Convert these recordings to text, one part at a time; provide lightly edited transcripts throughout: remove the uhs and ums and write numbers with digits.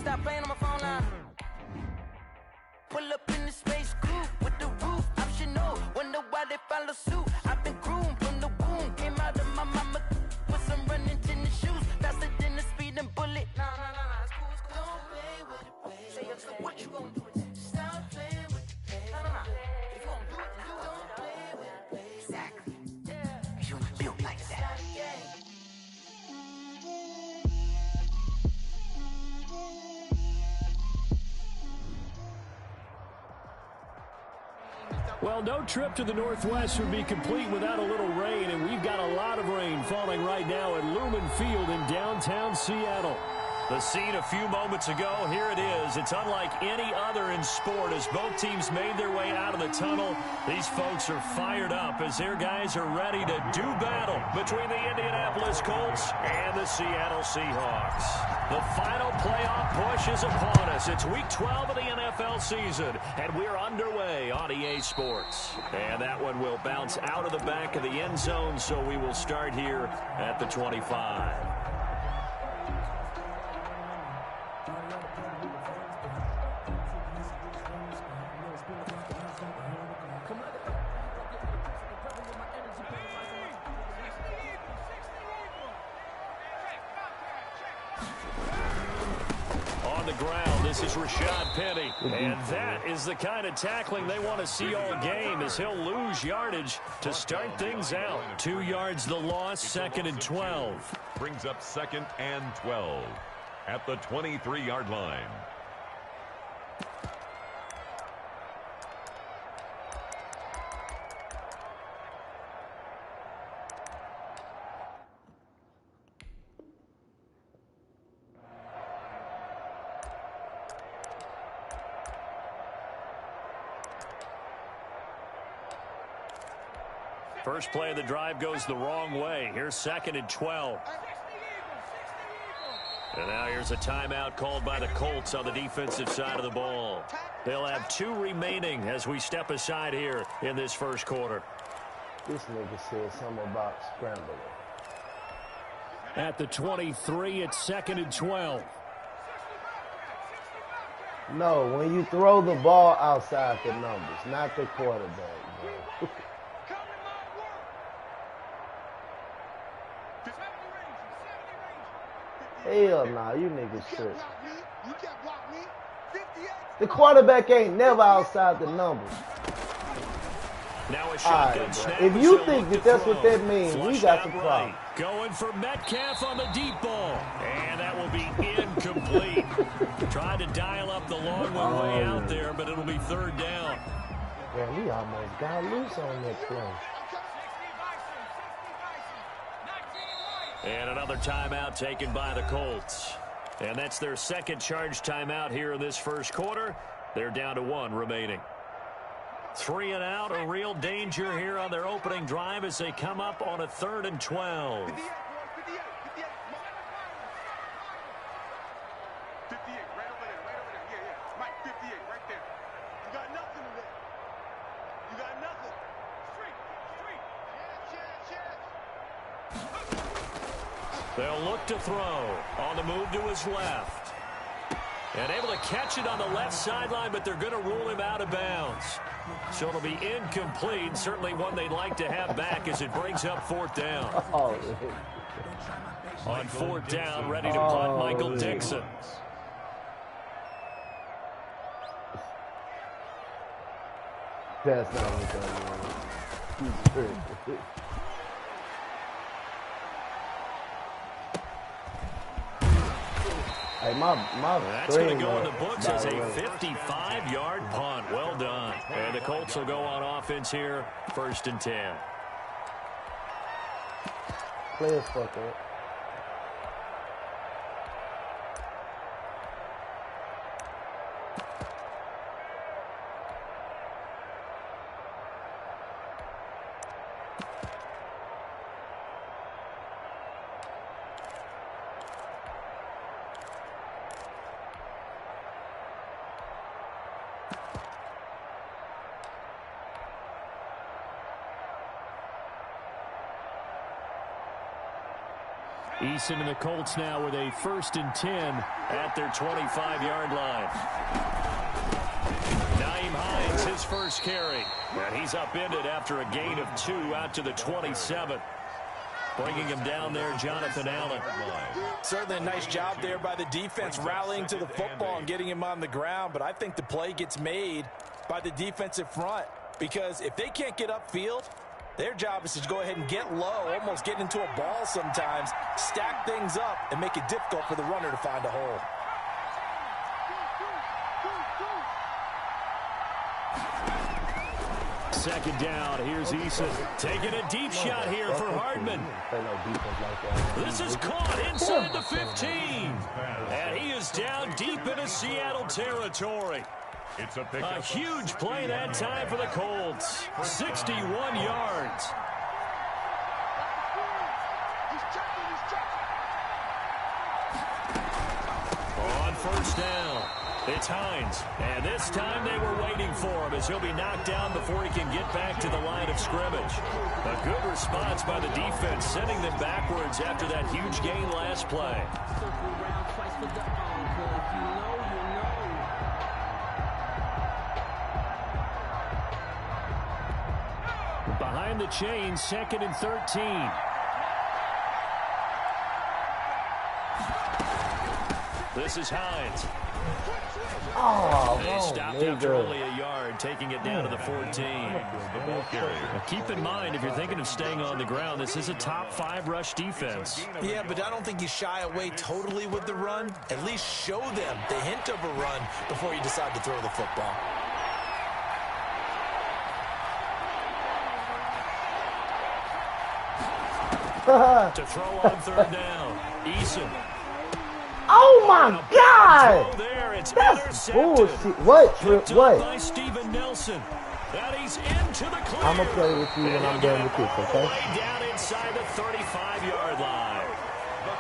stop playing on my phone line. Pull up in the space coupe with the roof optional. Wonder why they follow suit. I've been groomed from the womb. Came out of my mama with some running tennis shoes. Faster than the speeding bullet. Nah, it's cool, it's cool. Don't play with it, play. Say, so what you gonna do with it? Stop playing with it, play. Nah. If you gonna do it, then do it. Don't play with it, play. Exactly. Yeah. You built like that. Well, no trip to the Northwest would be complete without a little rain, and we've got a lot of rain falling right now at Lumen Field in downtown Seattle. The scene a few moments ago, here it is. It's unlike any other in sport as both teams made their way out of the tunnel. These folks are fired up as their guys are ready to do battle between the Indianapolis Colts and the Seattle Seahawks. The final playoff push is upon us. It's week 12 of the NFL season, and we're underway on EA Sports. And that one will bounce out of the back of the end zone, so we will start here at the 25. This is Rashad Penny, and that is the kind of tackling they want to see all game as he'll lose yardage to start things out. 2 yards the loss, 2nd and 12. Brings up 2nd and 12 at the 23-yard line. First play of the drive goes the wrong way. Here's 2nd and 12. And now here's a timeout called by the Colts on the defensive side of the ball. They'll have 2 remaining as we step aside here in this first quarter. This nigga said something about scrambling. At the 23, it's 2nd and 12. No, when you throw the ball outside the numbers, not the quarterback, bro. Hell nah, you niggas tripping. The quarterback ain't never outside the numbers. Now a shotgun snap. If you think that that's what that means, we got some problems. Going for Metcalf on the deep ball. And that will be incomplete. Tried to dial up the long one way out there, but it'll be 3rd down. Man, we almost got loose on that play. And another timeout taken by the Colts. And that's their 2nd charge timeout here in this first quarter. They're down to 1 remaining. 3 and out, a real danger here on their opening drive as they come up on a 3rd and 12. They'll look to throw on the move to his left. And able to catch it on the left sideline, but they're going to rule him out of bounds. So it'll be incomplete, certainly one they'd like to have back as it brings up 4th down. On 4th down, ready to punt, Michael Dixon. That's not what that is. Hey, that's going to go in the books as a 55-yard punt. Well done. And the Colts will go on offense here, 1st and 10. Players fuck up. Eason and the Colts now with a 1st and 10 at their 25-yard line. Nyheim Hines, his first carry. And he's upended after a gain of 2 out to the 27. Bringing him down there, Jonathan Allen. Certainly a nice job there by the defense, rallying to the football and getting him on the ground. But I think the play gets made by the defensive front, because if they can't get upfield, their job is to go ahead and get low, almost get into a ball sometimes, stack things up, and make it difficult for the runner to find a hole. Second down, here's Eason. Taking a deep shot here for Hardman. This is caught inside the 15. And he is down deep into Seattle territory. A huge play that time for the Colts. 61 yards. On first down, it's Hines. And this time they were waiting for him as he'll be knocked down before he can get back to the line of scrimmage. A good response by the defense, sending them backwards after that huge gain last play. Behind the chains, 2nd and 13. This is Hines. Oh, they stopped after only a yard, taking it down to the 14. Now, keep in mind, if you're thinking of staying on the ground, this is a top 5 rush defense. Yeah, but I don't think you shy away totally with the run. At least show them the hint of a run before you decide to throw the football. To throw on 3rd down, Eason. Oh my God! There, it's that's bullshit. What, Trip? What? By Steven Nelson. And he's into the clear. I'm gonna play with you when I'm done with this, okay? Way down inside the 35-yard line.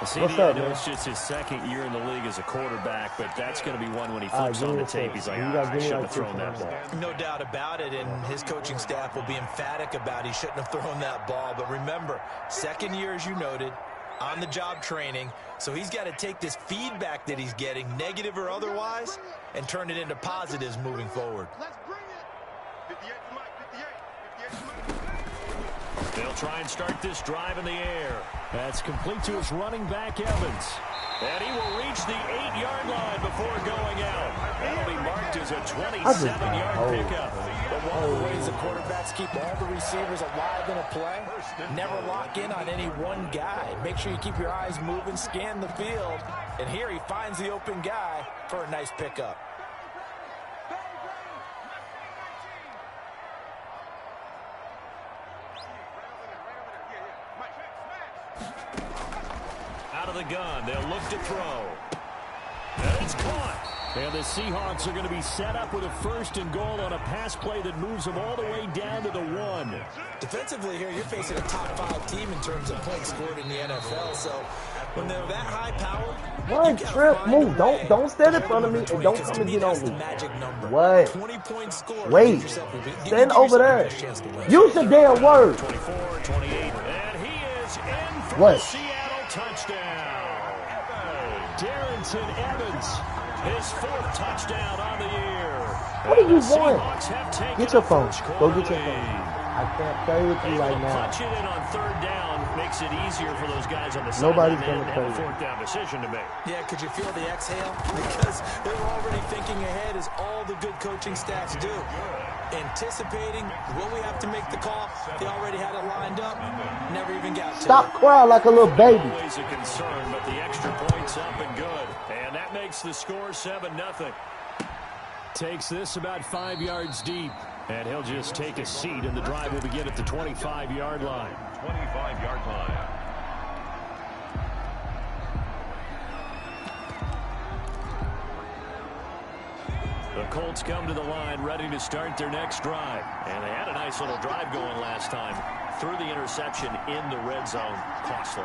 CD, What's up, I know man? it's just his 2nd year in the league as a quarterback, but that's going to be one when he flips on the tape. He's like, I shouldn't have thrown that ball. No doubt about it, and his coaching staff will be emphatic about he shouldn't have thrown that ball. But remember, 2nd year, as you noted, on-the-job training, so he's got to take this feedback that he's getting, negative or otherwise, and turn it into positives moving forward. They'll try and start this drive in the air. That's complete to his running back, Evans. And he will reach the 8-yard line before going out. That'll be marked as a 27-yard pickup. But one of the ways the quarterbacks keep all the receivers alive in a play, never lock in on any one guy. Make sure you keep your eyes moving, scan the field. And here he finds the open guy for a nice pickup. Out of the gun, they'll look to throw. And it's caught. And the Seahawks are going to be set up with a 1st and goal on a pass play that moves them all the way down to the 1. Defensively here, you're facing a top 5 team in terms of points scored in the NFL. So when they're that high powered, What, Trip? Move. Don't stand in front of me and don't come and get on me. What? 20-point score. Wait. Stand over there. Use the damn word. 24, 28. And he is in for What? the Seattle touchdown. Darrington Evans, his 4th touchdown on the year. What do you want? Seahawks have taken Get your the phone. first Go get your quarter phone. lead. I can't play with you right now. Punch it in on 3rd down makes it easier for those guys on the Nobody's sideline gonna to have a play. 4th down decision to make. Yeah, could you feel the exhale? Because they were already thinking ahead, as all the good coaching staffs do. Anticipating, will we have to make the call? They already had it lined up. Never even got to Stop it. crying like a little baby. Always a concern, but the extra point's up and good. And that makes the score 7-0. Takes this about 5 yards deep. And he'll just take a seat, and the drive will begin at the 25-yard line. 25-yard line. The Colts come to the line ready to start their next drive. And they had a nice little drive going last time. Threw the interception in the red zone. Costly.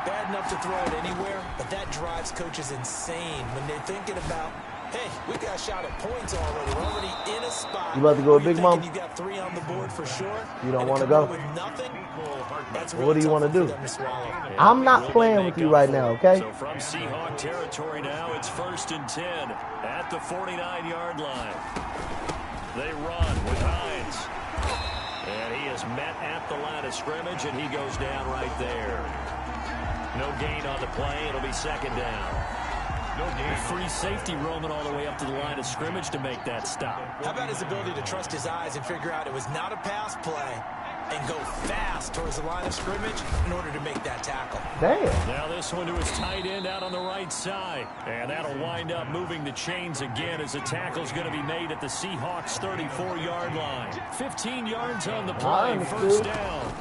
Bad enough to throw it anywhere, but that drives coaches insane when they're thinking about Hey, we got a shot at points already. We're already in a spot. You about to go with Big Mom? You got 3 on the board for sure. You don't want to go? With nothing, that's What do you want to do? To I'm not playing with you right now, okay? So from Seahawk territory now, it's 1st and 10 at the 49-yard line. They run with Hines. And he is met at the line of scrimmage, and he goes down right there. No gain on the play. It'll be 2nd down. No gain. Free safety roaming all the way up to the line of scrimmage to make that stop. How about his ability to trust his eyes and figure out it was not a pass play and go fast towards the line of scrimmage in order to make that tackle. Damn. Now this one to his tight end out on the right side. And that'll wind up moving the chains again as the tackle's going to be made at the Seahawks 34-yard line. 15 yards on the play, 1st down.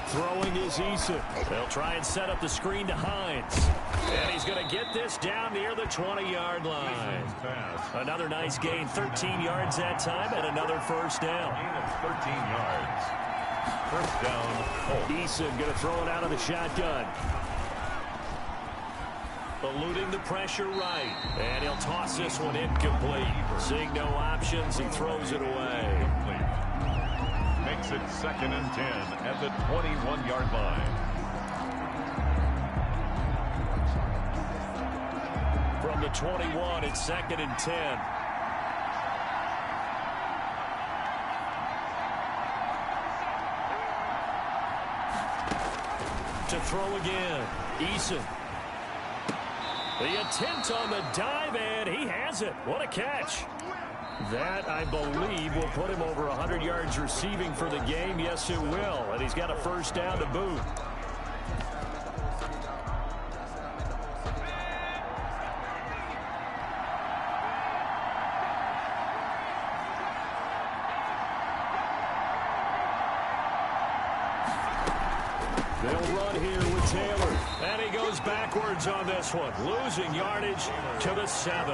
Throwing is Eason. They'll try and set up the screen to Hines. And he's going to get this down near the 20-yard line. Another nice gain, 13 yards that time, and another 1st down. 13 yards. 1st down. Eason going to throw it out of the shotgun. Eluding the pressure right. And he'll toss this one incomplete. Seeing no options, he throws it away. Makes it 2nd and 10 at the 21-yard line. From the 21, it's 2nd and 10. To throw again, Eason. The attempt on the dive, and he has it. What a catch. That, I believe, will put him over 100 yards receiving for the game. Yes, it will. And he's got a 1st down to boot. They'll run here with Taylor. And he goes backwards on this one. Losing yardage to the 7.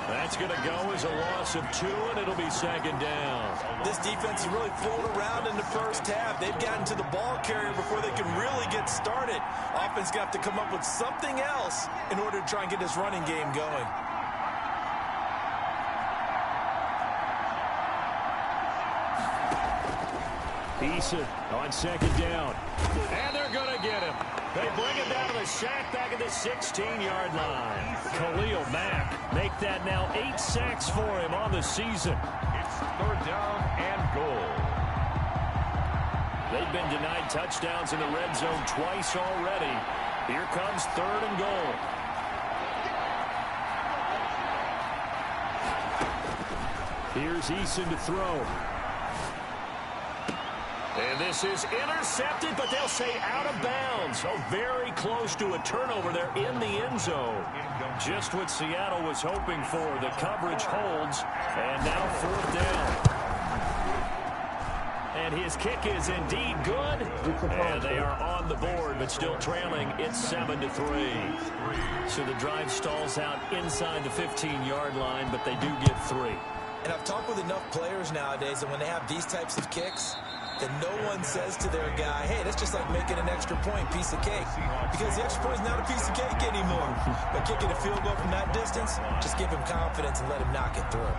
That's going to go as a loss of 2, and it'll be 2nd down. This defense is really flown around in the 1st half. They've gotten to the ball carrier before they can really get started. Offense got to come up with something else in order to try and get this running game going. Eason on 2nd down. And they're going to get him. They bring him down to the sack back at the 16-yard line. Khalil Mack make that now 8 sacks for him on the season. It's 3rd down and goal. They've been denied touchdowns in the red zone twice already. Here comes 3rd and goal. Here's Eason to throw. And this is intercepted, but they'll say out of bounds. So very close to a turnover there in the end zone. Just what Seattle was hoping for. The coverage holds, and now 4th down. And his kick is indeed good. And they are on the board, but still trailing. It's 7-3. So the drive stalls out inside the 15-yard line, but they do get 3. And I've talked with enough players nowadays that when they have these types of kicks, that no one says to their guy, hey, that's just like making an extra point, piece of cake. Because the extra point is not a piece of cake anymore. But kicking a field goal from that distance, just give him confidence and let him knock it through.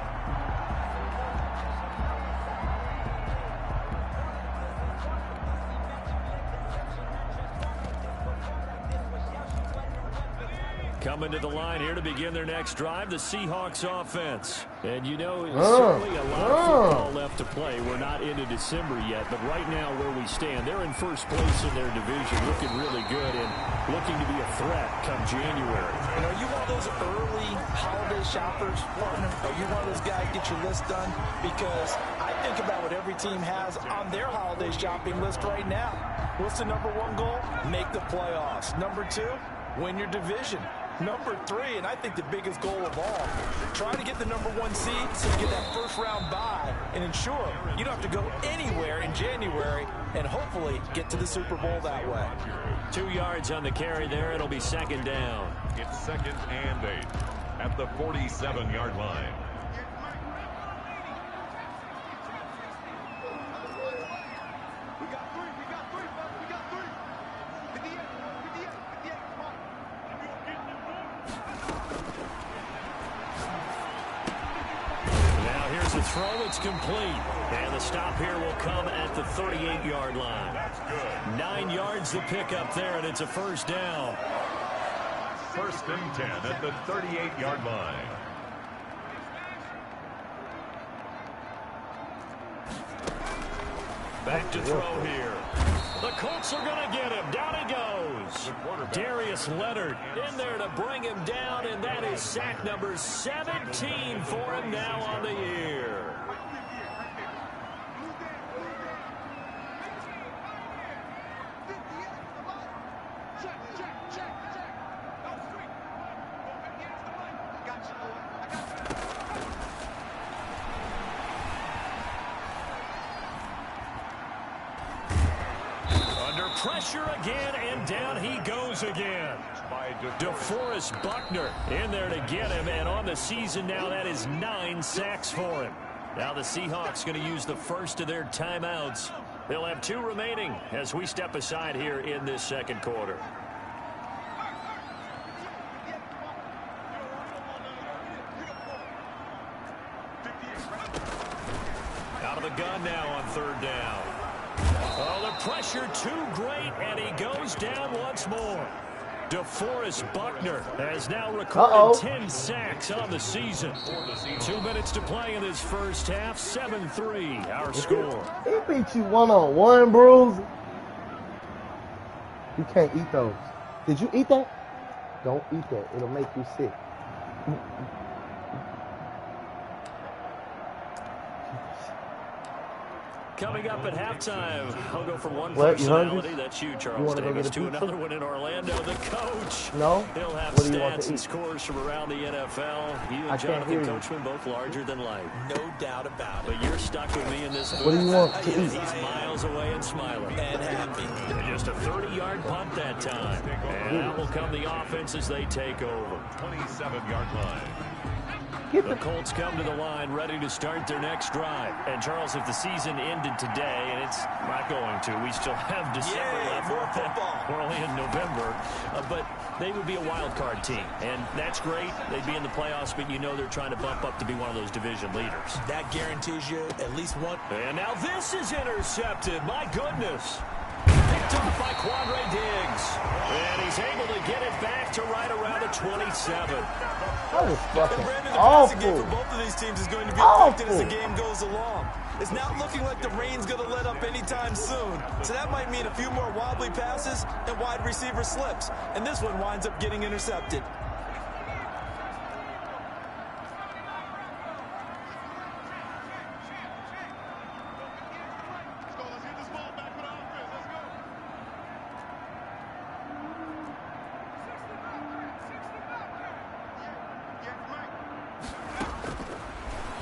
Coming to the line here to begin their next drive, the Seahawks offense. And you know, certainly a lot of football left to play. We're not into December yet, but right now where we stand, they're in 1st place in their division, looking really good and looking to be a threat come January. And are you one of those early holiday shoppers, partner? Are you one of those guys get your list done? Because I think about what every team has on their holiday shopping list right now. What's the #1 goal? Make the playoffs. #2, win your division. #3, and I think the biggest goal of all, try to get the #1 seed so you get that 1st round bye and ensure you don't have to go anywhere in January and hopefully get to the Super Bowl that way. 2 yards on the carry there. It'll be 2nd down. It's 2nd and 8 at the 47-yard line. the throw. It's complete. And the stop here will come at the 38-yard line. 9 yards to pick up there, and it's a first down. 1st and 10 at the 38-yard line. Back to throw here. The Colts are going to get him. Down he goes. Darius Leonard in there to bring him down, and that is sack number 17 for him now on the year. Pressure again, and down he goes again. DeForest Buckner in there to get him, and on the season now, that is 9 sacks for him. Now the Seahawks going to use the first of their timeouts. They'll have 2 remaining as we step aside here in this second quarter. Out of the gun now on 3rd down. Oh, the pressure too great, and he goes down once more. DeForest Buckner has now recorded 10 sacks on the season. 2 minutes to play in this first half. 7-3 our score. He beat you one-on-one, Bruce. You can't eat those. Did you eat that? Don't eat that. It'll make you sick. Coming up at halftime, I'll go from one personality, that's you, Charles Davis, to another one in Orlando, the coach. No. He'll have stats and scores from around the NFL. You and Jonathan Coachman both larger than life. No doubt about it. But you're stuck with me in this. What do you want to eat? He's miles away and smiling. And happy. Just a 30-yard punt that time. And out will come the offense as they take over. 27-yard line. The Colts come to the line ready to start their next drive. And, Charles, if the season ended today, and it's not going to, we still have December left. More football. We're only in November. But they would be a wild card team. And that's great. They'd be in the playoffs, but you know they're trying to bump up to be one of those division leaders. That guarantees you at least one. And now this is intercepted. My goodness. Picked off by Quandre Diggs. And he's able to get it back to right around the 27. That was fucking The awful. game for both of these teams is going to be affected as the game goes along. It's not looking like the rain's going to let up anytime soon. So that might mean a few more wobbly passes and wide receiver slips. And this one winds up getting intercepted.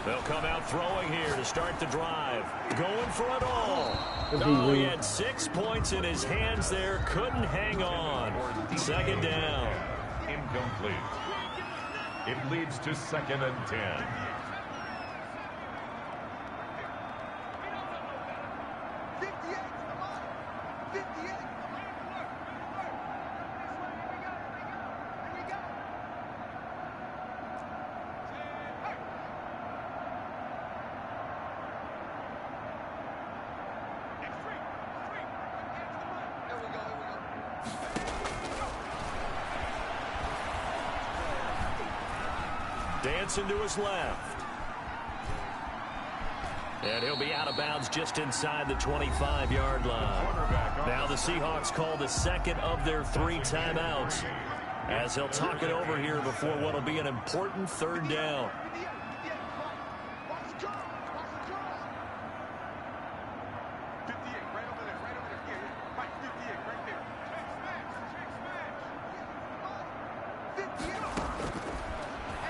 They'll come out throwing here to start the drive. Going for it all. Oh, he had 6 points in his hands there. Couldn't hang on. 2nd down. Incomplete. It leads to 2nd and 10. Dancing to his left. And he'll be out of bounds just inside the 25-yard line. Now the Seahawks call the second of their 3 timeouts as he'll talk it over here before what will be an important 3rd down.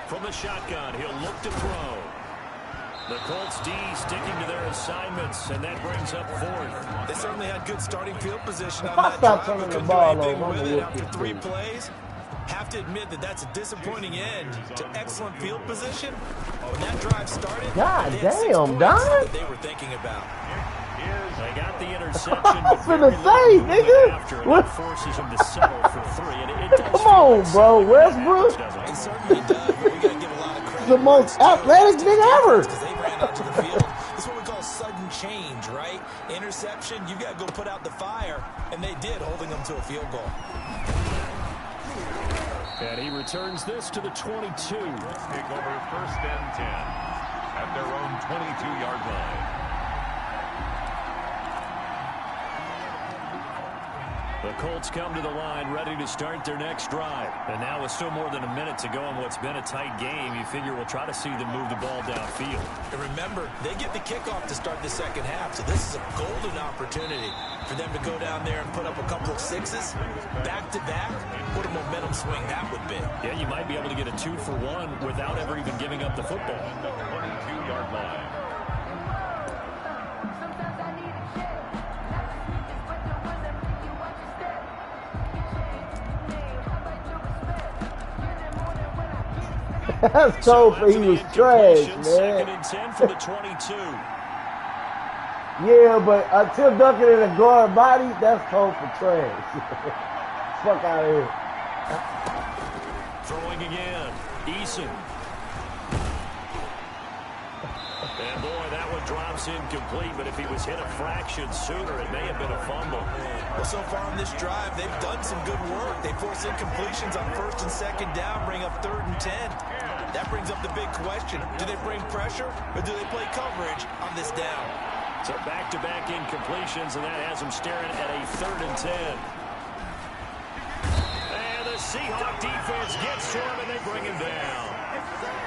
From the shotgun, he'll look to throw. The Colts D sticking to their assignments, and that brings up 4th. They certainly had good starting field position on I that stopped drive, turning but the couldn't ball do anything over. with I'm it gonna after look 3 at plays. Have to admit that that's a disappointing end to excellent field position. When that drive started, God they had 6 damn, points Don. that they were thinking about. They got the interception. I was finna say, nigga. After, What? it forces him to settle for 3. And it does Come feel on, like bro. something Westbrook. doesn't it? It certainly does, but we got to give a lot of credit. The most athletic nigga ever. Because they ran get onto the field. It's what we call sudden change, right? Interception, you've got to go put out the fire, and they did, holding them to a field goal. And he returns this to the 22. Let's take over 1st and 10 at their own 22-yard line. The Colts come to the line ready to start their next drive. And now with still more than a minute to go in what's been a tight game, you figure we'll try to see them move the ball downfield. And remember, they get the kickoff to start the second half, so this is a golden opportunity for them to go down there and put up a couple of sixes back-to-back. What a momentum swing that would be. Yeah, you might be able to get a 2-for-1 without ever even giving up the football. The 22-yard line. That's cold for he was trash, man. 2nd and 10 for the 22. Yeah, but until dunking in a guard body, that's cold for trash. Fuck out of here. Throwing again. Eason. And boy, that one drops incomplete, but if he was hit a fraction sooner, it may have been a fumble. Well, so far on this drive, they've done some good work. They force incompletions on 1st and 2nd down, bring up 3rd and 10. That brings up the big question. Do they bring pressure, or do they play coverage on this down? So back-to-back incompletions, and that has them staring at a 3rd and 10. And the Seahawk defense gets to him, and they bring him down.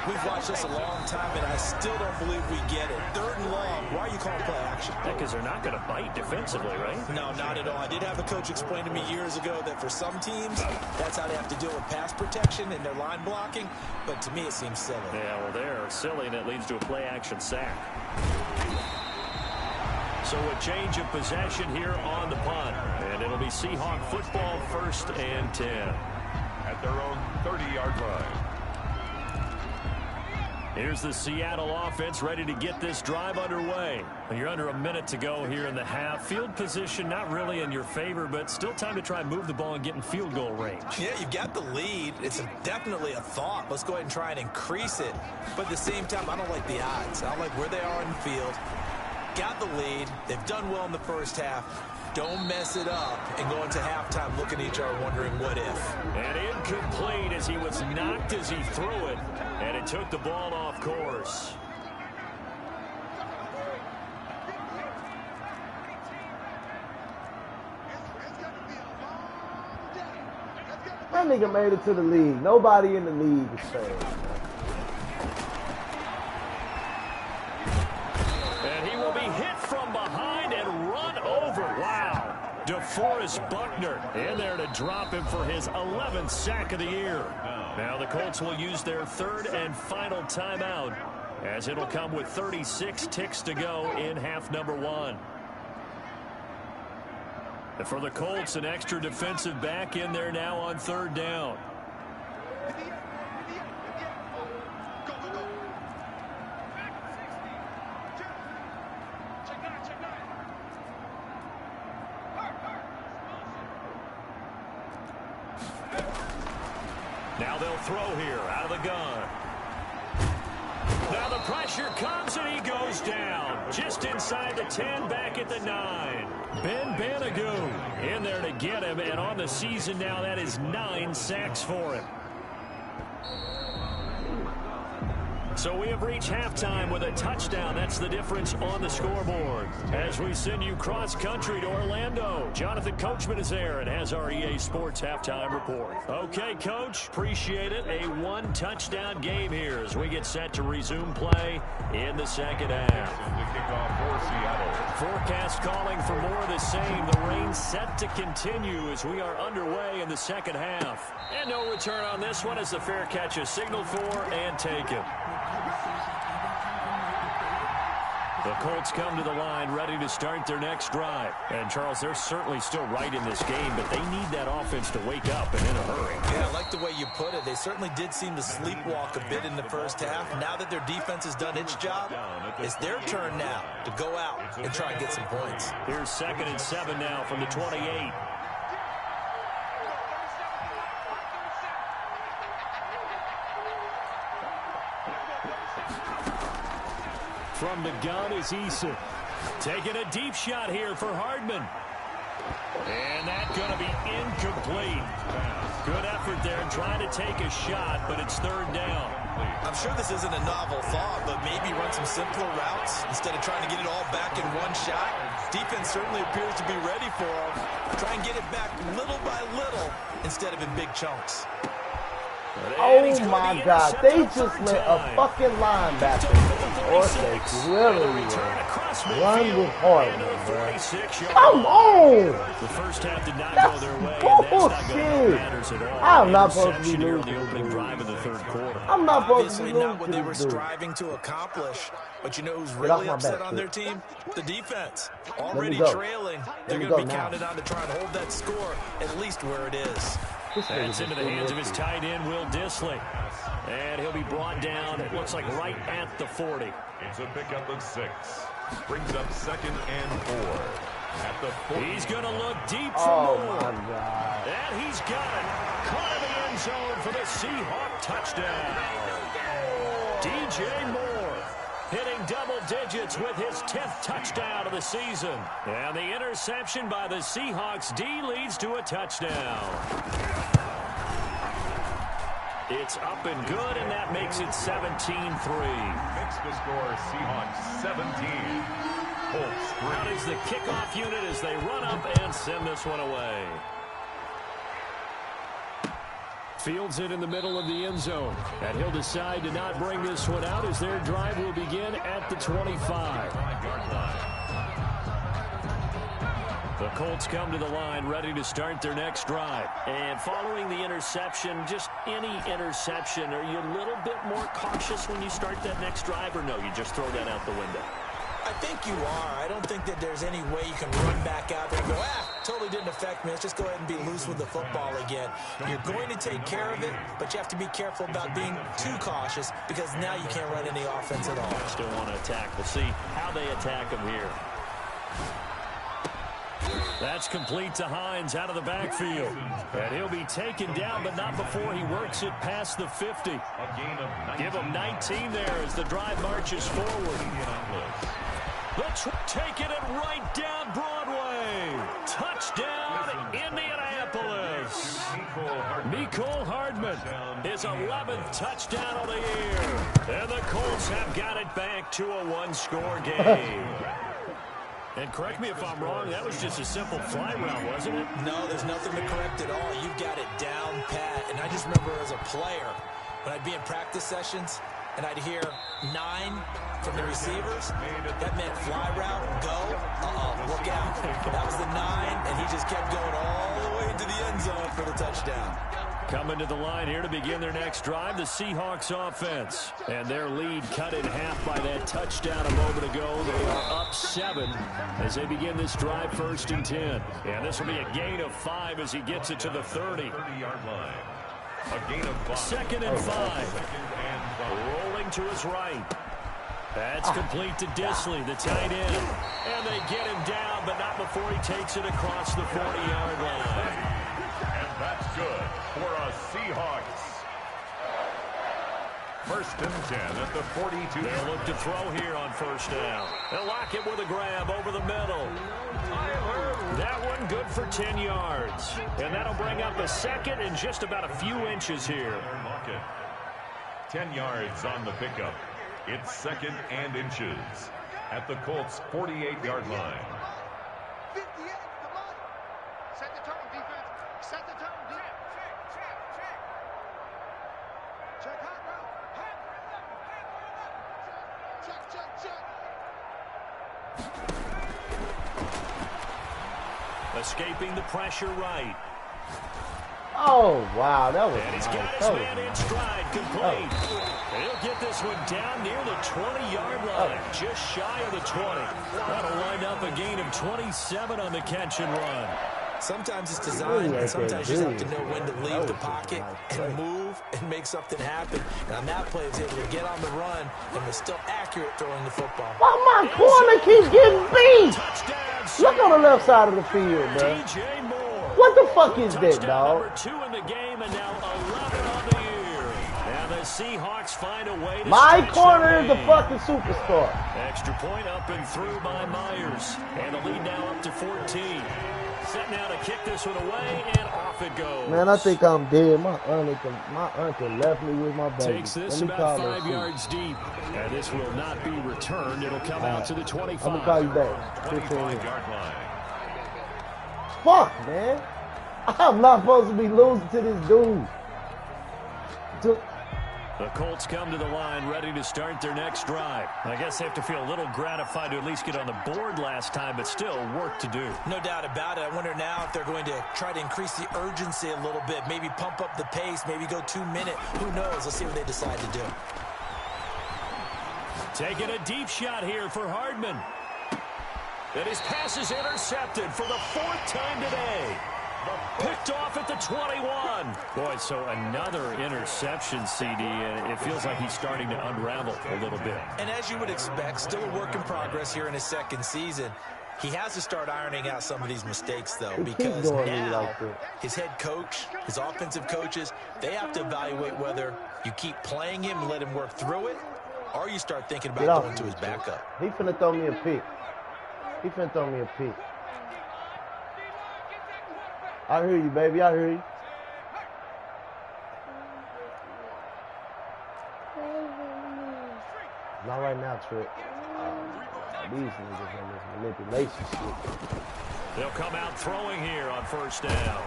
We've watched this a long time, and I still don't believe we get it. 3rd and long. Why are you calling play action? Because they're not going to bite defensively, right? No, not at all. I did have a coach explain to me years ago that for some teams, that's how they have to deal with pass protection and their line blocking. But to me, it seems silly. Yeah, well, they're silly, and it leads to a play-action sack. So a change of possession here on the punt. And it'll be Seahawk football 1st and 10. At their own 30-yard line. Here's the Seattle offense ready to get this drive underway. You're under a minute to go here in the half. Field position not really in your favor, but still time to try and move the ball and get in field goal range. Yeah, you've got the lead. It's definitely a thought. Let's go ahead and try and increase it. But at the same time, I don't like the odds. I don't like where they are in the field. Got the lead. They've done well in the first half. Don't mess it up and go into halftime looking at each other wondering what if. And incomplete as he was knocked as he threw it, and it took the ball off course. That nigga made it to the league. Nobody in the league is fast. And he will be hit from behind and run over. Wow. DeForest Buckner in there to drop him for his 11th sack of the year. Now the Colts will use their 3rd and final timeout, as it'll come with 36 ticks to go in half number 1. And for the Colts, an extra defensive back in there now on 3rd down. Now they'll throw here out of the gun. Now the pressure comes and he goes down. Just inside the 10, back at the 9. Ben Banagoo in there to get him, and on the season now that is 9 sacks for him. So we have reached halftime with a touchdown. That's the difference on the scoreboard. As we send you cross-country to Orlando, Jonathan Coachman is there and has our EA Sports halftime report. Okay, Coach, appreciate it. A 1-touchdown game here as we get set to resume play in the second half. The kickoff for Seattle. Forecast calling for more of the same. The rain set to continue as we are underway in the second half. And no return on this one as the fair catch is signaled for and taken. The Colts come to the line ready to start their next drive. And, Charles, they're certainly still right in this game, but they need that offense to wake up and in a hurry. Yeah, I like the way you put it. They certainly did seem to sleepwalk a bit in the first half. Now that their defense has done its job, it's their turn now to go out and try and get some points. Here's 2nd and 7 now from the 28. from the gun is Eason. Taking a deep shot here for Hardman. And that's going to be incomplete. Good effort there trying to take a shot, but it's third down. I'm sure this isn't a novel thought, but maybe run some simpler routes instead of trying to get it all back in one shot. Defense certainly appears to be ready for him. Try and get it back little by little instead of in big chunks. Oh my God, they just let a fucking linebacker or safety really run with Hardman, bro. Come on! The first half did not go their way, and that's not going to matters at all. I'm not supposed to be losing the opening drive of the third quarter. I'm not supposed to be Obviously losing not what they were striving to accomplish, but you know who's really upset on their team? The defense. Already trailing. They're going to be counted on to try and hold that score at least where it is. That's into the hands of his tight end, Will Dissly. And he'll be brought down, it looks like right at the 40. It's a pickup of 6. Brings up 2nd and 4. At the 40. He's going to look deep for more. My God. And he's got it. Caught in the end zone for the Seahawk touchdown. DJ Moore hitting double digits with his 10th touchdown of the season. And the interception by the Seahawks D leads to a touchdown. It's up and good, and that makes it 17-3. Makes the score Seahawks 17. Colts 3. Out is the kickoff unit as they run up and send this one away. Fields it in the middle of the end zone. And he'll decide to not bring this one out as their drive will begin at the 25. The Colts come to the line ready to start their next drive. And following the interception, just any interception, are you a little bit more cautious when you start that next drive, or no, you just throw that out the window? I think you are. I don't think that there's any way you can run back out there and go, totally didn't affect me. Let's just go ahead and be loose with the football again. You're going to take care of it, but you have to be careful about being too cautious because now you can't run any offense at all. Still want to attack. We'll see how they attack him here. That's complete to Hines out of the backfield. And he'll be taken down, but not before he works it past the 50. Give him 19 there as the drive marches forward. Taking it right down Broadway. Touchdown, Indianapolis. Mecole Hardman, his 11th touchdown of the year. And the Colts have got it back to a one-score game. And correct me if I'm wrong, that was just a simple fly route, wasn't it? No, there's nothing to correct at all. You've got it down pat. And I just remember as a player, when I'd be in practice sessions, and I'd hear 9 from the receivers, that meant fly route, go, look out. That was the 9, and he just kept going all the way into the end zone for the touchdown. Coming to the line here to begin their next drive, the Seahawks offense. And their lead cut in half by that touchdown a moment ago. They are up 7 as they begin this drive 1st and 10. And this will be a gain of 5 as he gets it to the 30. 30-yard line. A gain of 5. 2nd and 5. Rolling to his right. That's complete to Dissly, the tight end. And they get him down, but not before he takes it across the 40-yard line. And that's good for a Seahawks. 1st and 10 at the 42. They'll look to throw here on 1st down. They'll lock it with a grab over the middle. That one good for 10 yards. And that'll bring up a 2nd and just about a few inches here. 10 yards on the pickup. It's 2nd and inches at the Colts' 48-yard line. 58, come on. Set the tone, defense. Set the tone, defense. Check hot route. Check. Escaping the pressure right. Oh, wow, that was And he's nice. got his man in stride, complete. He'll get this one down near the 20-yard line, just shy of the 20. That'll wind up a gain of 27 on the catch and run. Sometimes it's designed, and sometimes you just have to know when to leave the pocket and move and make something happen. And on that play, he was able to get on the run and was still accurate throwing the football. Why my corner keeps getting beat? Touchdown. Look on the left side of the field, bro. DJ Moore. What the fuck is that, Touchdown dog? number 2 in the game, and now 11 on the year. And the Seahawks find a way to My corner is the fucking superstar. Extra point up and through by Myers. And the lead now up to 14. Set now to kick this one away, and off it goes. Man, I think I'm dead. My uncle left me with my baby. Takes this about 5 yards deep. And this will not be returned. It'll come out to the 25. I'm going to call you back. 25-yard line. Fuck, man. I'm not supposed to be losing to this dude. The Colts come to the line ready to start their next drive. I guess they have to feel a little gratified to at least get on the board last time, but still work to do. No doubt about it. I wonder now if they're going to try to increase the urgency a little bit, maybe pump up the pace, maybe go 2 minute. Who knows? Let's see what they decide to do. Taking a deep shot here for Hardman. And his pass is intercepted for the 4th time today. Picked off at the 21. Boy, so another interception, CD, and it feels like he's starting to unravel a little bit. And as you would expect, still a work in progress here in his second season. He has to start ironing out some of these mistakes, though, because now his head coach, his offensive coaches, they have to evaluate whether you keep playing him and let him work through it, or you start thinking about going to his backup. He finna throw me a pick. He finna throw me a pick. I hear you, baby. I hear you. Not right now, Trip. These niggas on this manipulation shit. They'll come out throwing here on 1st down.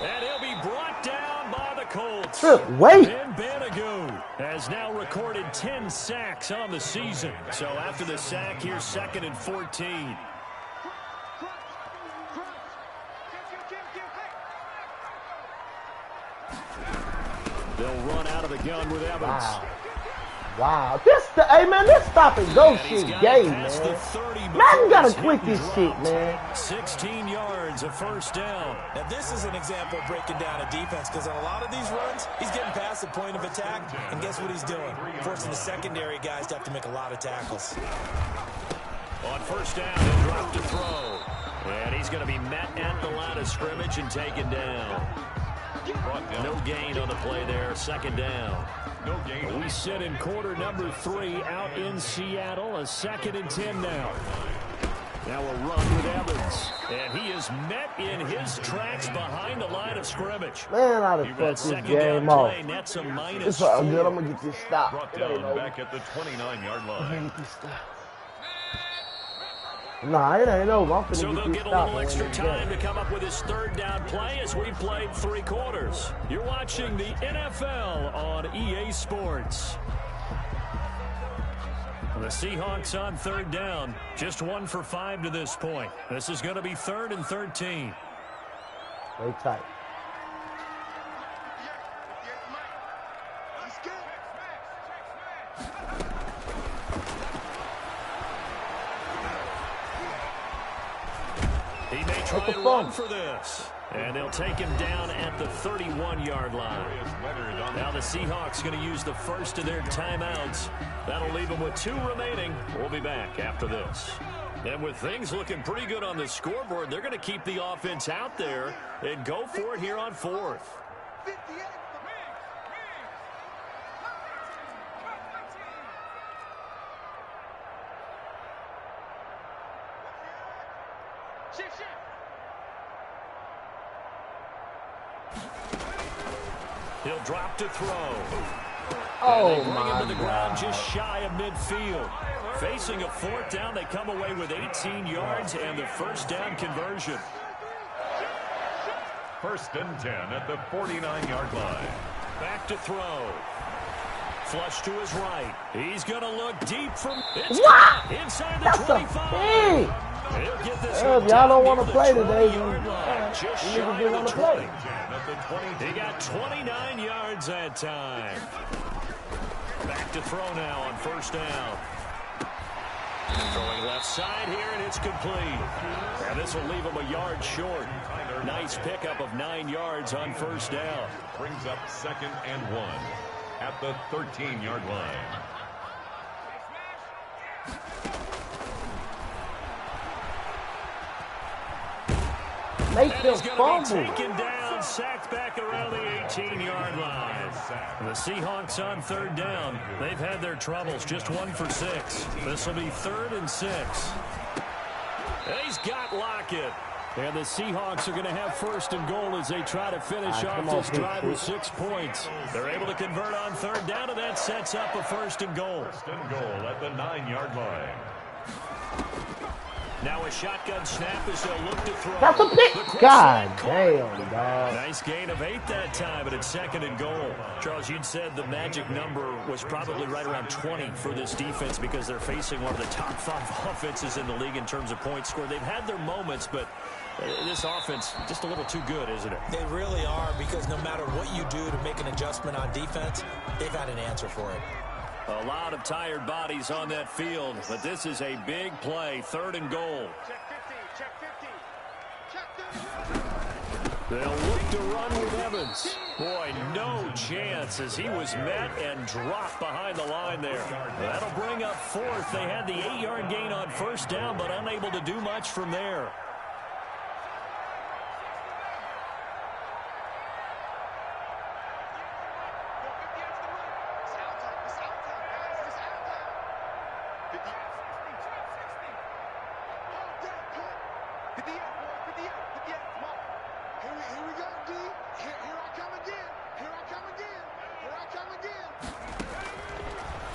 And he'll be brought down by the Colts. Trip, wait. Ben Banogu has now recorded 10 sacks on the season. So after the sack, here's 2nd and 14. They'll run out of the gun with Evans. Wow. Hey, man, this stop and go shit gay, man. Man, you gotta quit this shit, man. 16 yards, a 1st down. Now, this is an example of breaking down a defense, because on a lot of these runs, he's getting past the point of attack, and guess what he's doing? Forcing the secondary guys to have to make a lot of tackles. On 1st down, he'll drop to throw. And he's going to be met at the line of scrimmage and taken down. No gain on the play there. 2nd down. No gain. We sit in quarter number 3 out in Seattle. A 2nd and 10 now. Now a run with Evans. And he is met in his tracks behind the line of scrimmage. Man, I'd have fucked this game off. That's a minus. It's all good. I'm going to get this stop. Brought down back at the 29-yard line. Nah, it ain't over. I'm finna so they'll get get a little extra time to come up with his 3rd down play as we played 3 quarters. You're watching the NFL on EA Sports. The Seahawks on 3rd down. Just 1 for 5 to this point. This is going to be 3rd and 13. Stay tight. He may try and run for this. And they'll take him down at the 31-yard line. Now the Seahawks going to use the first of their timeouts. That'll leave them with 2 remaining. We'll be back after this. And with things looking pretty good on the scoreboard, they're going to keep the offense out there and go for it here on 4th. He'll drop to throw. Oh, my my him to the ground just shy of midfield. Facing a 4th down, they come away with 18 yards and the 1st down conversion. 1st and 10 at the 49-yard line. Back to throw. Flush to his right. He's going to look deep from inside the 25. He'll get this. Y'all don't want to play today. Just shy of the 20. He got 29 yards that time. Back to throw now on 1st down. Throwing left side here, and it's complete. And this will leave him a yard short. Nice pickup of 9 yards on 1st down. Brings up 2nd and 1 at the 13-yard line. Make them fumble. Taken down and sacked back around the 18-yard line. The Seahawks on third down. They've had their troubles, just 1 for 6. This will be 3rd and 6. He's got Lockett. And the Seahawks are going to have 1st and goal as they try to finish off this drive with 6 points. They're able to convert on third down, and that sets up a 1st and goal. 1st and goal at the 9-yard line. Now a shotgun snap as they'll look to throw. That's a pick. God damn, dog. Nice gain of 8 that time, but it's 2nd and goal. Charles, you'd said the magic number was probably right around 20 for this defense because they're facing one of the top 5 offenses in the league in terms of points scored. They've had their moments, but this offense just a little too good, isn't it? They really are, because no matter what you do to make an adjustment on defense, they've had an answer for it. A lot of tired bodies on that field, but this is a big play, 3rd and goal. Check 50. They'll look to run with Evans. Boy, no chance as he was met and dropped behind the line there. That'll bring up 4th. They had the 8-yard gain on 1st down, but unable to do much from there.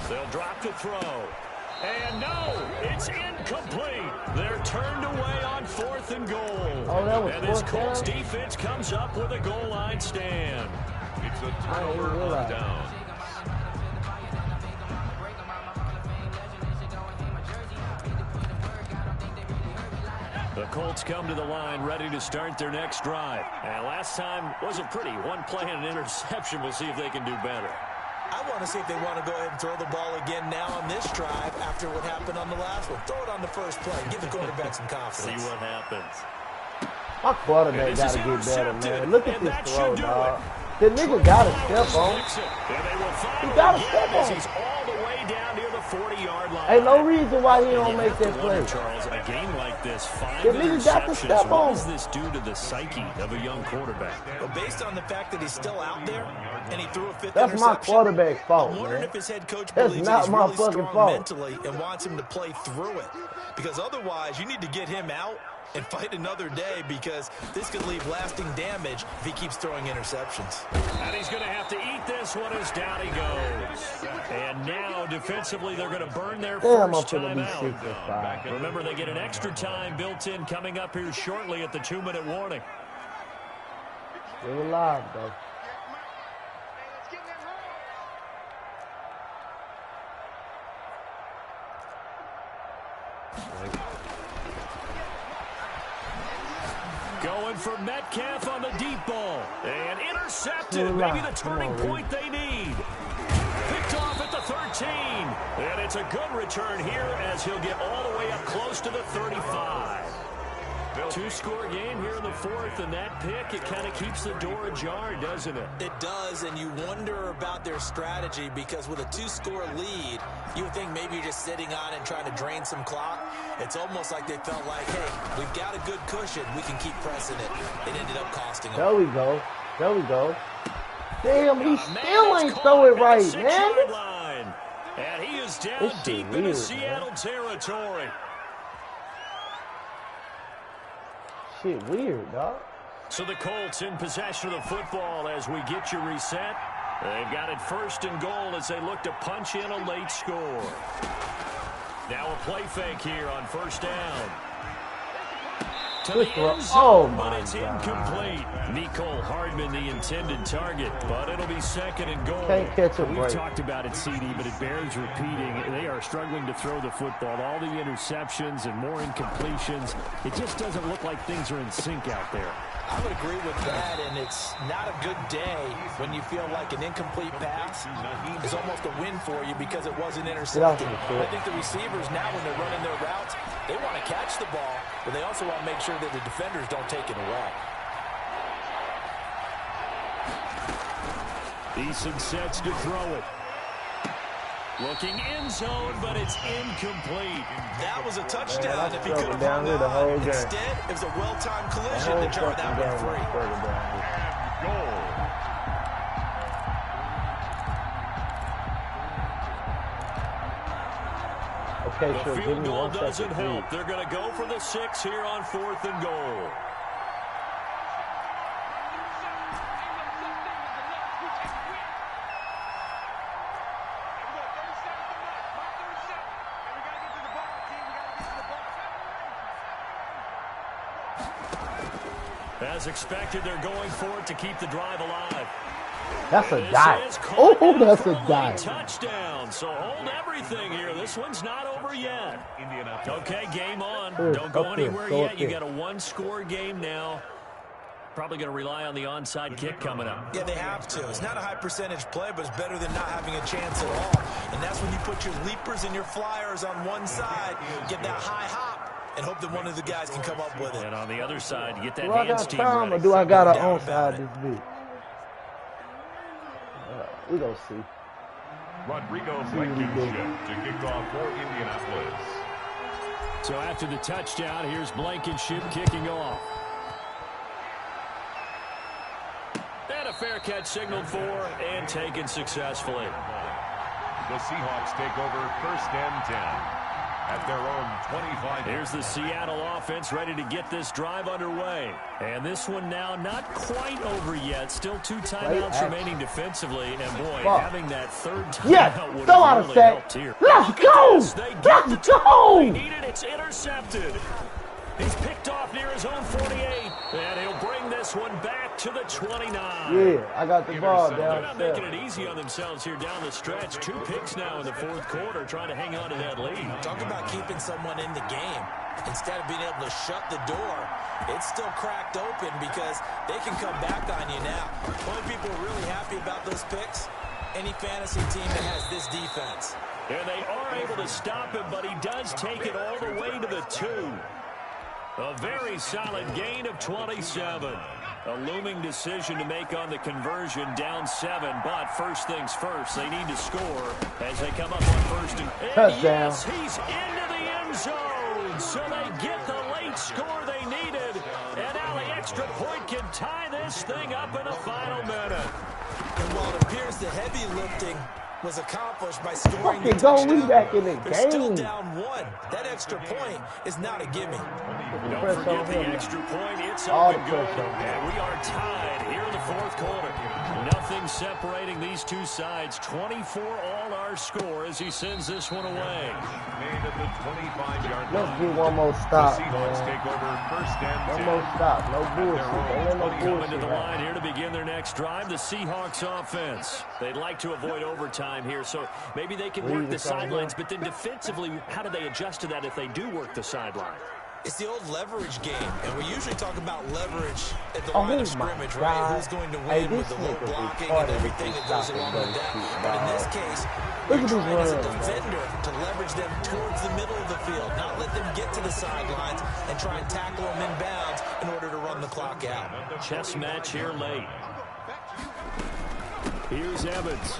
They'll drop to throw. And no, it's incomplete. They're turned away on 4th and goal. Oh, that was and this 4th Colts down? defense comes up with a goal line stand. It's a turnover on down. The Colts come to the line ready to start their next drive. And last time wasn't pretty. One play and an interception. We'll see if they can do better. I want to see if they want to go ahead and throw the ball again now on this drive after what happened on the last one. Throw it on the first play. Give the quarterback some confidence. See what happens. My quarterback got to get better, man. Look at this throw, dog. The nigga got to step on. He got to step on. He's all the way down near the 40-yard line. Ain't no reason why he don't make that play. Charles, a game like this, 5 The nigga got to step interceptions. on. What does this do to the psyche of a young quarterback? Well, based on the fact that he's still out there and he threw a 5th That's my interception, quarterback's fault, I'm wondering man. if his head coach That's believes not he's my really fucking strong fault. mentally and wants him to play through it. Because otherwise, you need to get him out and fight another day, because this could leave lasting damage if he keeps throwing interceptions. And he's going to have to eat this one as down he goes. And now, defensively, they're going to burn their first time out. Remember, they get an extra time built in coming up here shortly at the 2-minute warning. They're alive, though. Going for Metcalf on the deep ball. And intercepted. Maybe the turning point they need. Picked off at the 13. And it's a good return here as he'll get all the way up close to the 35. 2-score game here in the 4th, and that pick, it kind of keeps the door ajar, doesn't it? It does, and you wonder about their strategy, because with a 2-score lead, you would think maybe you're just sitting on it and trying to drain some clock. It's almost like they felt like, hey, we've got a good cushion. We can keep pressing it. It ended up costing them. There we go. There we go. Damn, he still ain't throw it right, man. Line. And he is down deep into Seattle territory. Shit weird, dog. So the Colts in possession of the football as we get you reset. They've got it 1st and goal as they look to punch in a late score. Now a play fake here on 1st down. To the end zone, but it's incomplete. Nicole Hardman, the intended target, but it'll be 2nd and goal. Can't catch a break. We've talked about it, CD, but it bears repeating. They are struggling to throw the football. All the interceptions and more incompletions. It just doesn't look like things are in sync out there. I would agree with that, and it's not a good day when you feel like an incomplete pass is almost a win for you because it wasn't intercepted. I think the receivers now, when they're running their routes, they want to catch the ball, but they also want to make sure that the defenders don't take it away. Eason sets to throw it. Looking end zone, but it's incomplete. That was a touchdown if he could have hung on. Instead, it was a well-timed collision to jar that one free. Okay, The sure. Give field me goal 1 second, doesn't help. please. They're going to go for the 6 here on 4th and goal. As expected, they're going for it to keep the drive alive. That's a dive. Oh, that's a dive. Touchdown. So hold everything here. This one's not over yet. Okay, game on. Here, Don't go up here, anywhere go yet. up You here. got a one-score game now. Probably going to rely on the onside kick coming up. Yeah, they have to. It's not a high percentage play, but it's better than not having a chance at all. And that's when you put your leapers and your flyers on one side, get that high hop, and hope that one of the guys can come up with it. And on the other side, you get that Do I hands got team time or ready. do I got an No doubt about onside it. this week? We gonna see. Rodrigo Blankenship to kick off for Indianapolis. So after the touchdown, here's Blankenship kicking off. And a fair catch signaled for and taken successfully. The Seahawks take over 1st and 10 at their own 25. Here's the Seattle offense ready to get this drive underway. And this one now not quite over yet. Still 2 timeouts remaining defensively. And boy, having that 3rd timeout Yes, would throw out have a really sack. helped here. Let's go! They get Let's the go! they needed. It's intercepted. He's picked off near his own 48. And he'll bring this one back to the 29. Yeah, I got the ball They're not making downstairs. it easy on themselves here down the stretch. 2 picks now in the 4th quarter, trying to hang on to that lead. Talk about keeping someone in the game. Instead of being able to shut the door, it's still cracked open because they can come back on you now. Only people really happy about those picks, any fantasy team that has this defense. And they are able to stop him, but he does take it all the way to the 2. A very solid gain of 27. A looming decision to make on the conversion, down 7. But first things first, they need to score as they come up on 1st and Touchdown. yes, he's into the end zone. So they get the late score they needed. And now the extra point can tie this thing up in the final minute. And while it appears the heavy lifting was accomplished by scoring the Fucking go, we touchdown, back in the they're still game. down 1. That extra point is not a gimme. Don't Press forget on the him. extra point. It's All up the and good. pressure on him. And we are tied here in the 4th quarter. Nothing separating these two sides. 24 all our score as he sends this one away. Made at the 25-yard Let's line. do one more stop, The Seahawks man. take over 1st and 10. One more stop. No bullshit. Don't let no Coming to bullshit the line happen. here to begin their next drive, the Seahawks offense. They'd like to avoid overtime here, so maybe they can work the sidelines, but then defensively, how do they adjust to that if they do work the sideline? It's the old leverage game, and we usually talk about leverage at the Oh line of my scrimmage, God. right? Who's going to Hey, win with this the low nigga blocking retarded and everything with that goes stopping along those with that. shit, But in dog. this case, Look you're at this trying as a run. defender to leverage them towards the middle of the field, not let them get to the sidelines and try and tackle them inbounds in order to run the clock out. Chess match here late. Here's Evans.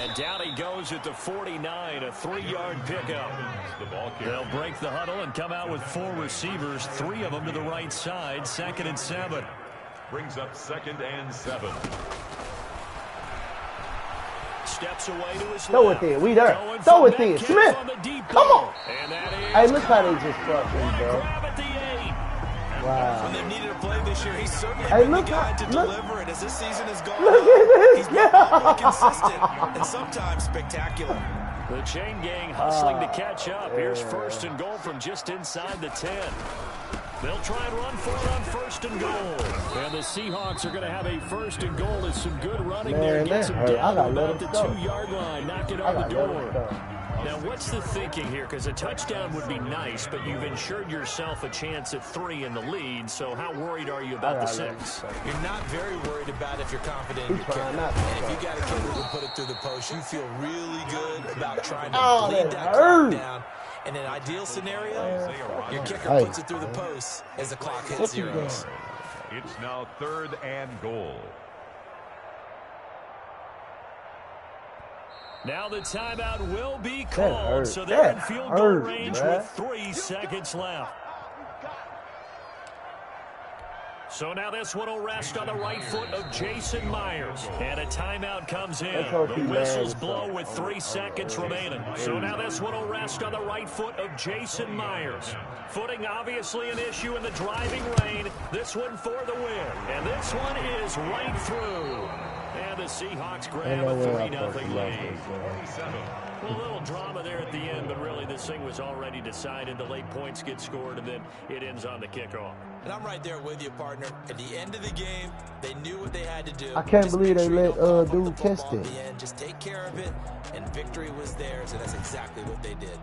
And down he goes at the 49, a 3-yard pickup. The ball carrier. They'll break the huddle and come out with 4 receivers, 3 of them to the right side, 2nd and 7. Brings up 2nd and 7. Steps away to his Throw left. it there. We there. Going Throw for it there. Metcalf Smith. on the deep Come ball. on. And that is Hey, look how they just fucked me, bro. grab at the 8. Wow. When they've needed a play this year, he's certainly Hey, been the look guy how- to look- deliver it as this season has gone Look on. at this He's been a lot more guy. consistent and sometimes spectacular. The chain gang hustling to catch up. Here's 1st and goal from just inside the 10. They'll try and run for it on 1st and goal. And the Seahawks are going to have a 1st and goal. It's some good running Man, there. that Gets them hurt. I down gotta to let about the him go. 2-yard line. Knock it I on the got let him door. go. Now, what's the thinking here? Because a touchdown would be nice, but you've ensured yourself a chance at 3 in the lead. So how worried are you about the 6? You're not very worried about if you're confident in He's your trying kicker. not to. And if you got a kicker who can put it through the post, you feel really good about trying to Oh, bleed that that hurt. clock down. In an ideal scenario, your kicker Hey. puts it through the post as the clock hits What you zeros. doing? It's now 3rd and goal. Now the timeout will be That called. hurt. So they're in That field goal hurt, range bruh. with 3 seconds left. So now this one will rest on the right foot of Jason Myers. And a timeout comes in. The whistles blow with 3 seconds remaining. So now this one will rest on the right foot of Jason Myers. Footing obviously an issue in the driving rain. This one for the win. And this one is right through. And the Seahawks grab a 3-0 lead. Well, a little drama there at the end, but really this thing was already decided. The late points get scored, and then it ends on the kickoff. And I'm right there with you, partner. At the end of the game, they knew what they had to do. I can't believe they let dude catch that. Just take care of it, and victory was theirs, and that's exactly what they did.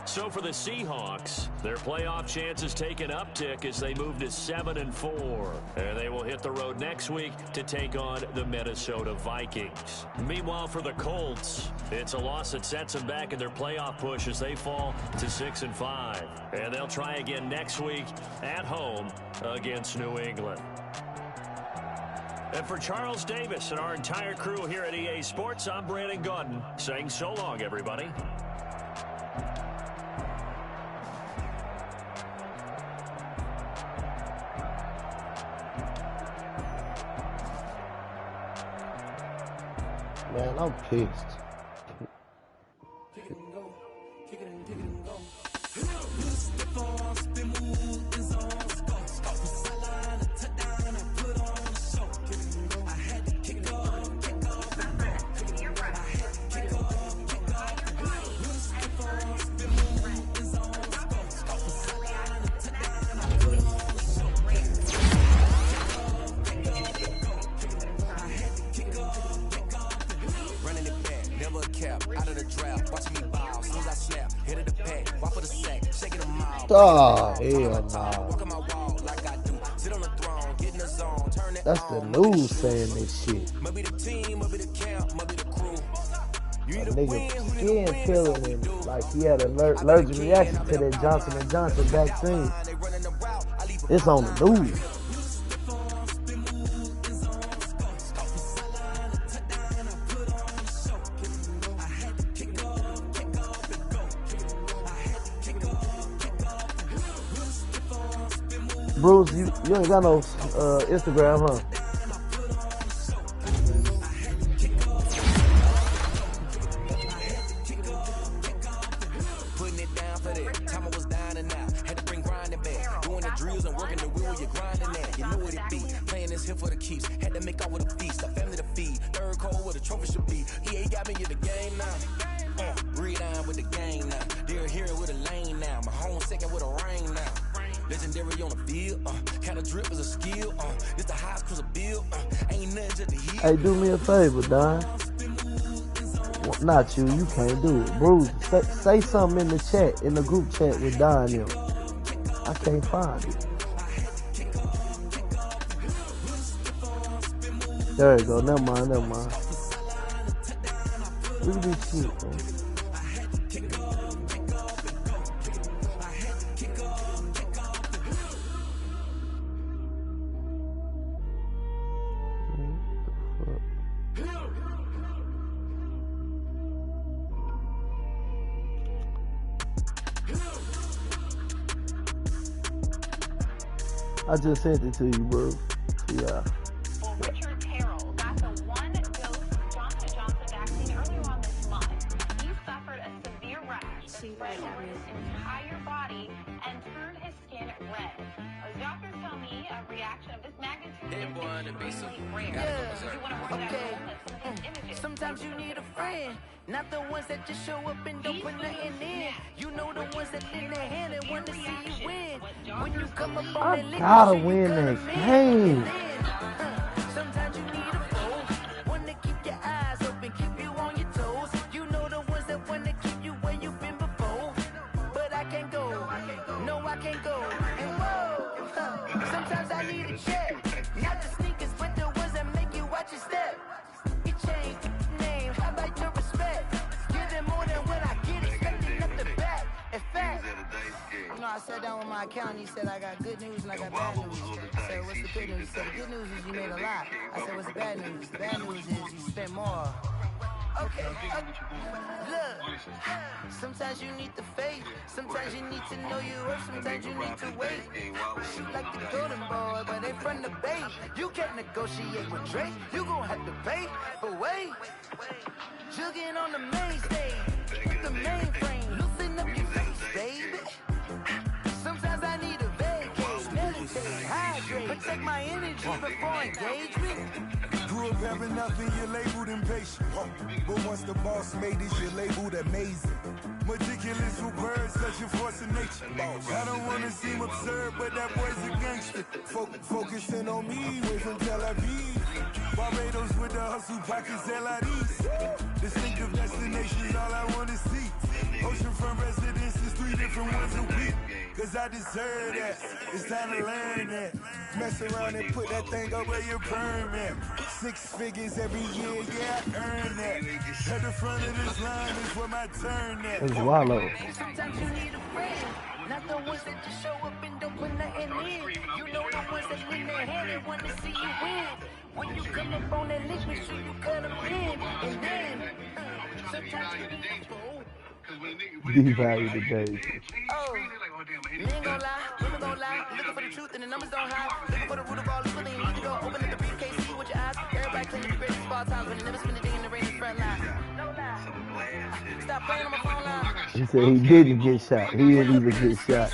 So for the Seahawks, their playoff chances take an uptick as they move to 7-4. And they will hit the road next week to take on the Minnesota Vikings. Meanwhile, for the Colts, it's a loss that sets them back in their playoff push as they fall to 6-5. And they'll try again next week at home against New England. And for Charles Davis and our entire crew here at EA Sports, I'm Brandon Gaudin saying so long, everybody. Man, I'm pissed. Oh, hell no. That's the news saying this shit. A nigga skin peeling him like he had an allergic reaction to that Johnson & Johnson vaccine. It's on the news. Bruce, you ain't got no Instagram, huh? Putting it down for that. Time I was down and out. Had to bring grinding back. Doing the drills and working the wheel, you're grinding that. You know what it be. Playing this here for the keeps. Had to make out with a feast. A family to feed. Third cold where the trophy should be. He ain't got me in the game now. Breathe on with the game now. They're here with a lane now. My home second with a rain now. Legendary on the field, kind of drip is a skill, it's the highest cause a bill, ain't nothing just a hit. Hey, do me a favor, Don. Well, not you can't do it. Bruce, say something in the chat, in the group chat with Don here. I can't find it. There you go, never mind. Look at this shit, man. I just sent it to you, bro. Yeah. Well, Richard Terrell got the one-dose Johnson & Johnson vaccine earlier on this month. He suffered a severe rash spread over his entire body and turned his skin red. Doctors tell me a reaction of this magnitude is extremely rare. Yeah. You want to work Okay. that images. Sometimes you need a friend, not the ones that just show up and don't put nothing in. You know the ones that lend their hand and want to see you win. When you come up on that list, gotta win that game. Sometimes you need a foe, one to keep your eyes open, keep you on your toes. You know the ones that want to keep you where you've been before. But I can't go, no I can't go. And whoa, sometimes I need a check. Not the sneakers, but the ones that make you watch your step. You change name, how about your respect? Give them more than what I get, expecting up the back. In fact, you know, I sat down with my accountant, he said I got good news and I got bad news. I said, what's the good news? He said, the good news is you made a lot. I said, what's the bad news? The bad news is you spent more. Okay, look, sometimes you need the faith, sometimes you need to know your worth, sometimes you need to wait. Shoot like the golden boy, but they from the bay. You can't negotiate with Drake, you gon' have to pay. But wait, jugging on the main stage, the mainframe, loosen up your face, baby. Sometimes I need a vacate, meditate, hydrate, protect my energy before engagement. Grew up having nothing, you're labeled impatient. But once the boss made it, you're labeled amazing. Meticulous with words, such a force of nature. I don't want to seem absurd, but that boy's a gangster. Focusing on me, way from Tel Aviv. Barbados with the hustle pockets, LIDs. Distinctive destinations, all I want to see. Oceanfront residences, 3 different ones a week. Cause I deserve that, it's time to learn that. Mess around and put that thing over your permit. 6 figures every year, yeah, I earn that. At the front of this line is where my turn at. It's Wallow. Sometimes you need a friend, not the ones that just show up and don't put nothing in. You know the ones that win their hand and want to see you win. When you come up on that list, make sure you cut them in. And then, sometimes you need a Devalue the day. oh, you ain't gon' lie, women gon' lie. Looking for the truth and the numbers don't hide. Looking for the root of all the feeling. You need to go open up the briefcase, see with your eyes. Everybody claiming the greatest of all times, but never spend a day in the rain in the front line. No lie. Stop playing on my phone line. He said he didn't get shot. He didn't even get shot.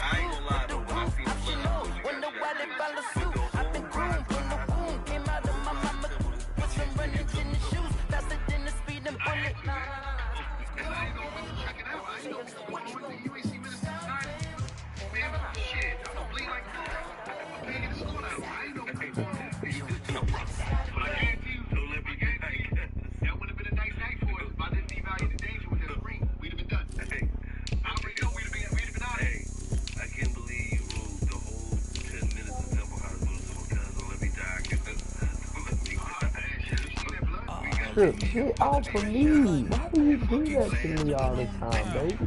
Get off of me. Why do you do that to me all the time, baby?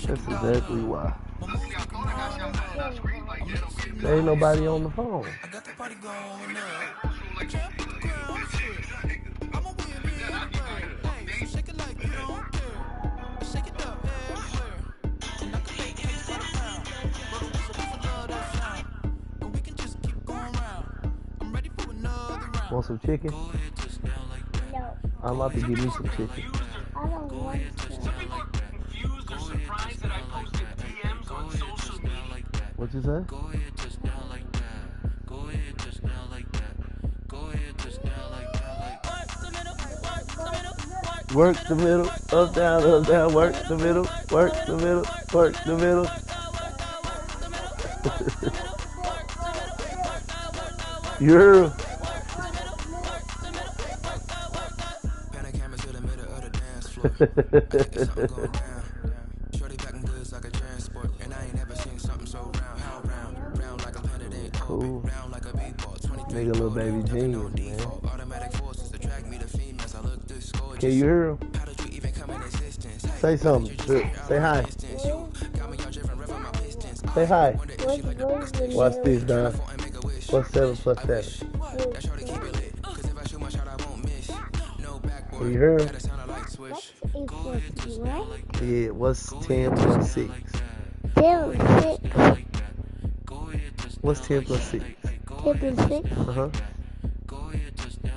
That's exactly why. There ain't nobody on the phone. Want some chicken? No. I'm about to give me some chicken. I don't want to. What you say? Work the middle, up, down, work the middle, work the middle, work the middle. You're cool. Nigga, little baby genius, man. Can you hear him? Say something. Say hi. Say hi. Watch this, Don. What's 7 plus 7? Can you hear him? Yeah, what's 10 plus 6? 10 plus 6. What's 10 plus 6? 10 plus 6. Uh-huh.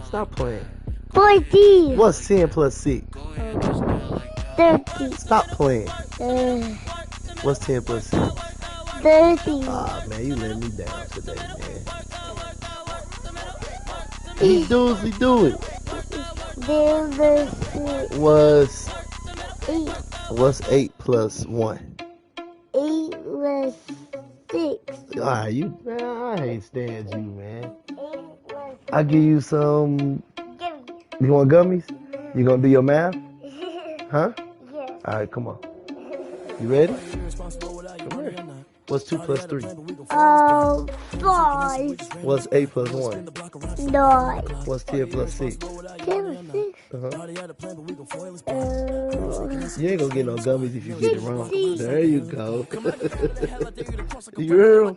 Stop playing. 14. What's 10 plus 6? 30. Stop playing. What's 10 plus 6? 30. Ah, man, you let me down today, man. He do it. 10 plus 6. What's 8. What's 8 plus 1? 8 plus 6. Alright, man, I ain't stand you, man. 8 plus 6. I'll give you some. Give me. You want gummies? You gonna do your math? Huh? Yeah. Alright, come on. You ready? Come here. What's 2 plus 3? 5. What's 8 plus 1? 9. What's 10 plus 6? 10 plus 6. Uh-huh. You ain't gonna get no gummies if you get it wrong. There you go. You hear him?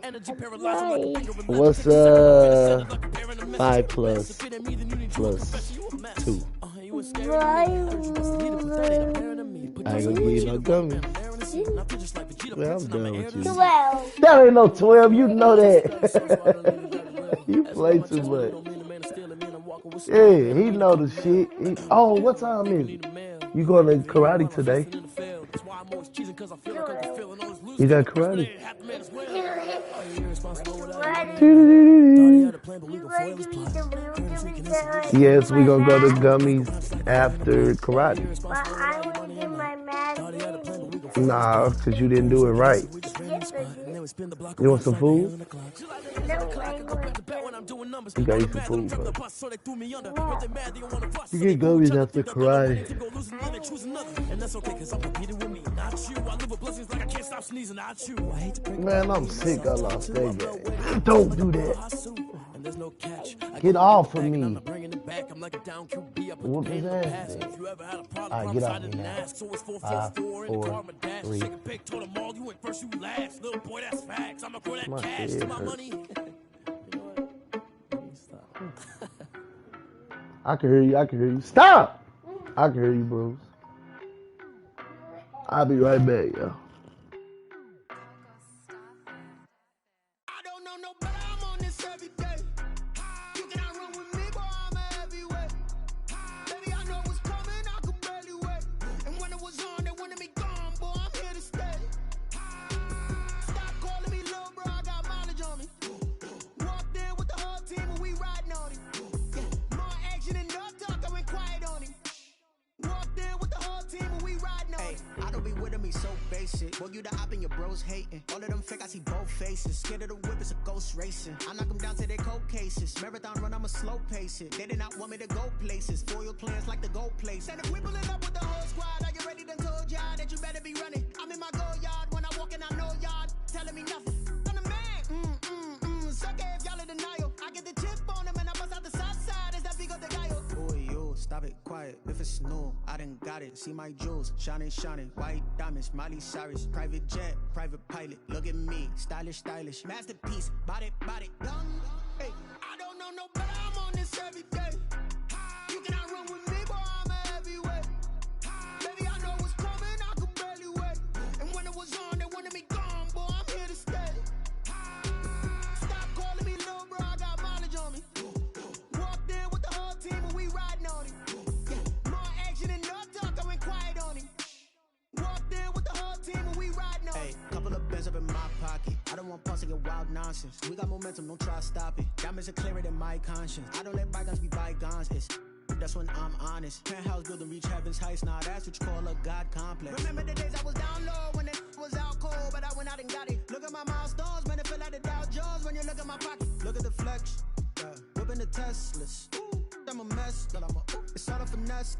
What's 5 plus 2. I ain't gonna give you no gummy. Well, I'm done with you. 12. That ain't no 12. You know that. You play too much. Yeah, he know the shit. Oh, what time is it? You going to karate today? You got karate? Yes, we gonna go to Gummies after karate. But I want to get my math. Nah, cause you didn't do it right. You want some food? You gotta eat some food, bro. You get Gummies after karate. Man, I'm sick. I lost that game. Don't do that. Get off of me. Whoop his ass. Alright, get off me now. 5, 4, 3. My head hurts. I can hear you. I can hear you. Stop! I can hear you, Bruce. I'll be right back, yo. Boy, you the op and your bros hating. All of them fake, I see both faces. Scared of the whip, it's a ghost racing. I knock them down to their cold cases. Marathon run, I'ma slow pace it. They did not want me to go places. Foil plans like the go place. And if we pulling up with the whole squad, are you ready? Done told y'all that you better be running. I'm in my go yard. When I walk in, I know y'all telling me nothing. I'm the man. Sucker if y'all in denial. I get the chip on them and I bust out the south side. Is that big of the guy? Boy, yo, stop it, quiet. If it's new, I done got it. See my jewels, shining, shining. White diamonds, Miley Cyrus. Private jet, private pilot. Look at me, stylish, stylish. Masterpiece, body, body. Young, hey, I don't know no better. I'm on this every day. You cannot run with me, boy, I'm a heavyweight. Baby, I know what's coming, I could barely wait. And when it was on, they wanted me gone, boy, I'm here to stay. Stop calling me little bro, I got mileage on me. Walked in with the whole team and we riding on it. More action and no talk, I went quiet on him. Walked in with the whole team and we riding on it. Hey, couple of bands up in my pocket. I don't want pause to get wild nonsense. We got momentum, don't try to stop it. Diamonds are clearer than my conscience. I don't let bygones be bygones. That's when I'm honest. Penthouse building reach heaven's heights. Now that's what you call a God complex. Remember the days I was down low when it was out cold, but I went out and got it. Look at my milestones, man, it feel like the Dow Jones when you look at my pocket. Look at the flex, whipping the Teslas. I'm a mess, but it's all a finesse.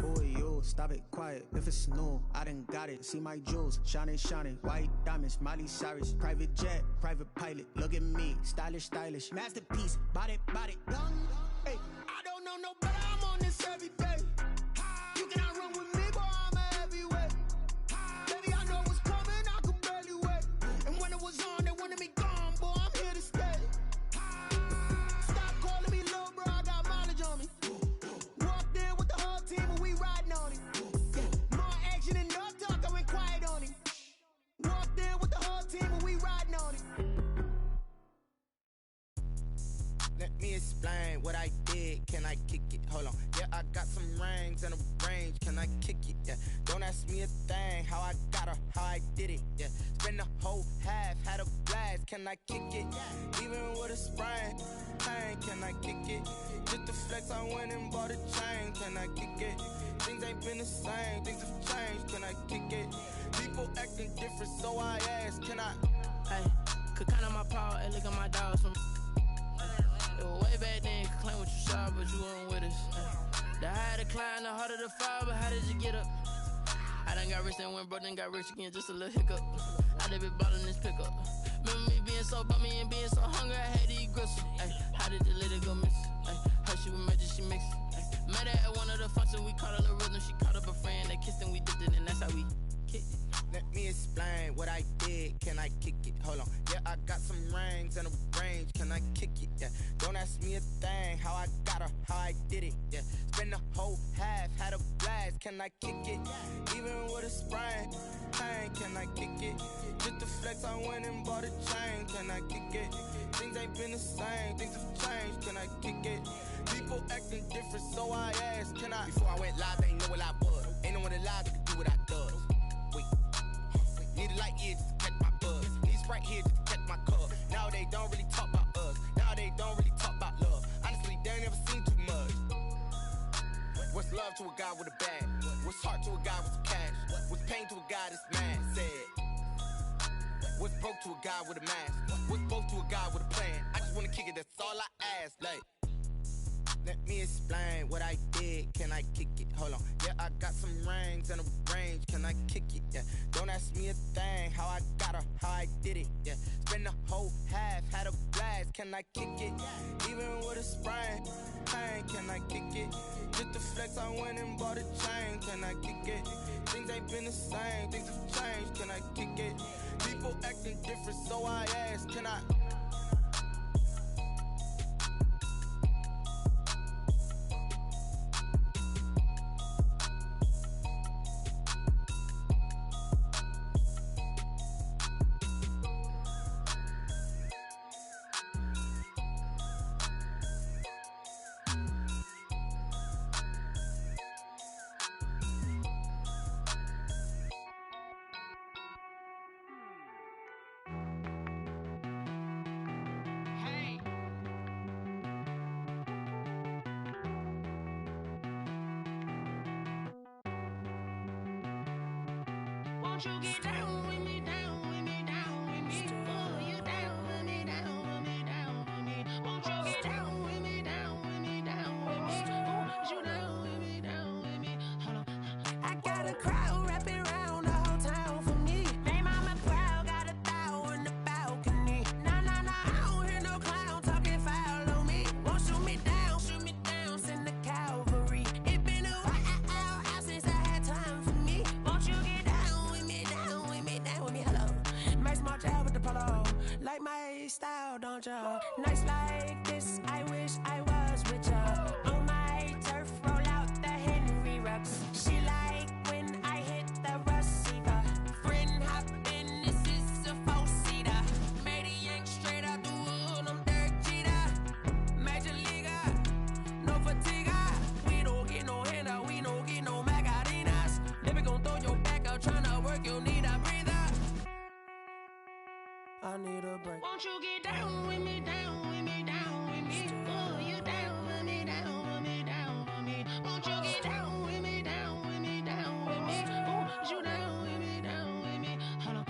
Boy, yo, stop it, quiet. If it's new, I done got it. See my jewels, shining, shining. White diamonds, Miley Cyrus. Private jet, private pilot. Look at me, stylish, stylish. Masterpiece, body, body. Young, hey, I don't know no better. I'm on this every day. You cannot run with me, boy, I'm a heavyweight. Baby, I know what's coming, I could barely wait. And when it was on, they wanted me gone, boy, I'm here to stay. Stop calling me little bro, I got mileage on me. Walked in with the whole team and we riding on it. More action and no talk, I went quiet on him. Walked in with the whole team and we riding on it. Let me explain what I did. Can I kick it? Hold on. Yeah, I got some rings and a range. Can I kick it? Yeah. Don't ask me a thing. How I got her, how I did it. Yeah. Spend the whole half, had a blast. Can I kick it? Even with a sprain. Pain, can I kick it? Just the flex, I went and bought a chain. Can I kick it? Things ain't been the same. Things have changed. Can I kick it? People acting different, so I ask. Can I? Hey, could count on my power and look at my dogs from. It was way back then, you could claim what you saw, but you weren't with us. The higher the climb, the harder the fall, but how did you get up? I done got rich and went broke, then got rich again, just a little hiccup. I done been ballin' this pickup. Remember me being so bummy and being so hungry, I had to eat gristle. Ay, how did the lady go miss? Ay, her she was magic, she mixed. Met her at one of the functions, we caught her the rhythm, she caught up a friend, they kissed and we dipped it, and that's how we kicked it. Let me explain what I did. did, can I kick it? Hold on, yeah, I got some rings and a range, can I kick it? Yeah, don't ask me a thing, how I got her, how I did it. Yeah, spend the whole half, had a blast, can I kick it? Even with a sprain, pain, can I kick it? Just to flex, I went and bought a chain, can I kick it? Things ain't been the same, things have changed, can I kick it? People acting different, so I asked, can I? Before I went live, they ain't know what I was. Ain't no one alive that could do what I does. Wait, need a light here just to catch my buzz. Need Sprite here just to catch my cup. Now they don't really talk about us. Now they don't really talk about love. Honestly, they ain't never seen too much. What's love to a guy with a bag? What's heart to a guy with some cash? What's pain to a guy that's mad? Said. What's broke to a guy with a mask? What's both to a guy with a plan? I just wanna kick it, that's all I ask. Like, let me explain what I did, can I kick it? Hold on, yeah, I got some rings and a range, can I kick it? Yeah, don't ask me a thing, how I got her, how I did it. Yeah, spend the whole half, had a blast, can I kick it? Even with a sprain, pain, can I kick it? Just to flex, I went and bought a chain, can I kick it? Things ain't been the same, things have changed, can I kick it? People acting different, so I asked, can I? Won't you get down with me, down with me, down with me? Oh, you down with me, down with me, down with me. Won't you get down with me, down with me, down with me? Oh, you down with me, down with me? Hold on. I got a crowd wrapping around the whole town for me. They mama proud, got a thou in the balcony. Nah, nah, nah, I don't hear no clown talking foul on me. Won't shoot me down, send the cavalry. It been a while since I had time for me. Won't you get down with me, down with me, down with me? Hello. Max March out with the polo. Like my style, don't ya? Nights like this, I wish I was with ya. On my turf, roll out the Henry Rux. She like when I hit the receiver. Friend hop in, this is a four-seater. Made a yank straight out the wood, I'm Derek Jeter. Major leaguer, no fatigue. We don't get no handout, we don't get no Macarinas. Never gon' throw your back out, tryna work, you need a breather. I need a break. Won't you get down with me, down with me, down with me? Oh, you down with me, down with me, down with me? Won't you get down with me, down with me, down with me? Oh, you down with me, down with me? Hold on.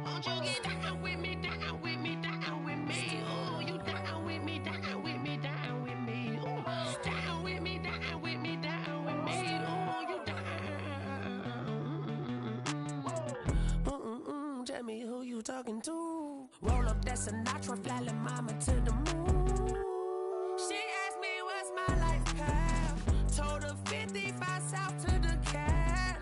Won't you get down with me, down with me, down with me? Oh, you down with me, down with me, down with me? Oh, down with me, down with me, down with me? Oh, you down. Tell me who you talking to. Roll up that Sinatra, fly la mama to the moon. She asked me what's my life path. Told her 55 south to the cat.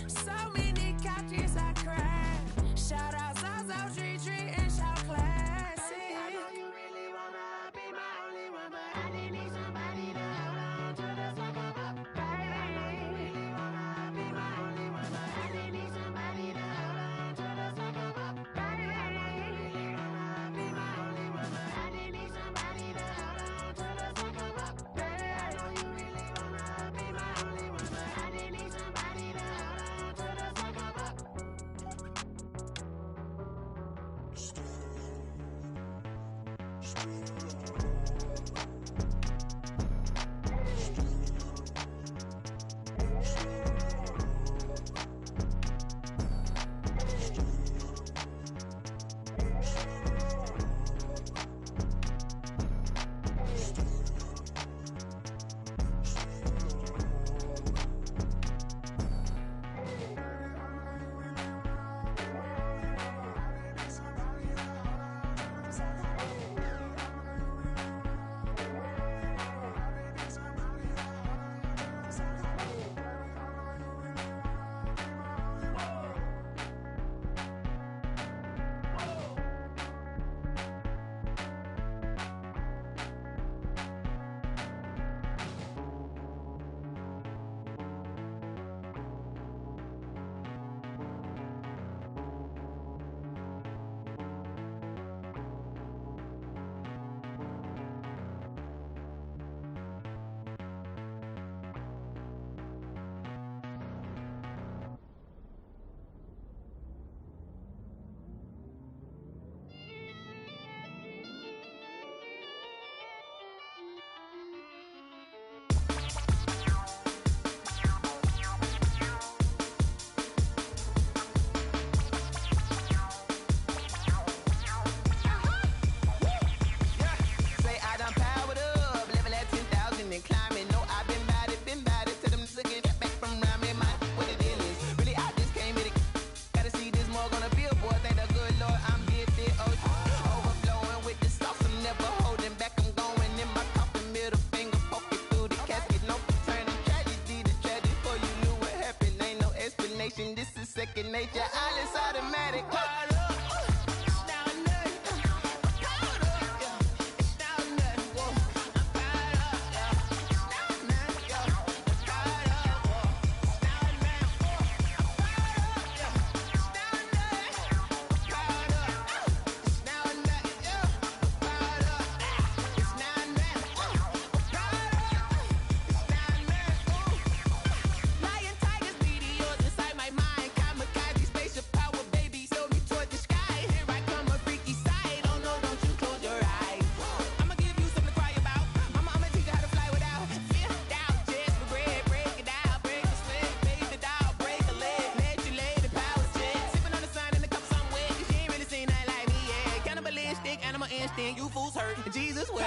So many couches I cried. Shout out Zazo, Tree, and shout classic. I know you really wanna be my only one, but I didn't need somebody to hold on to the second up. Baby, I know you really wanna be my only one, but I didn't need somebody to hold on to the second up. Baby, I know you really wanna be my only one, but I didn't need somebody to hold on to the second up. Baby, I know you really wanna be my only one, but I second nature. All is automatic. You fools hurt. Jesus will.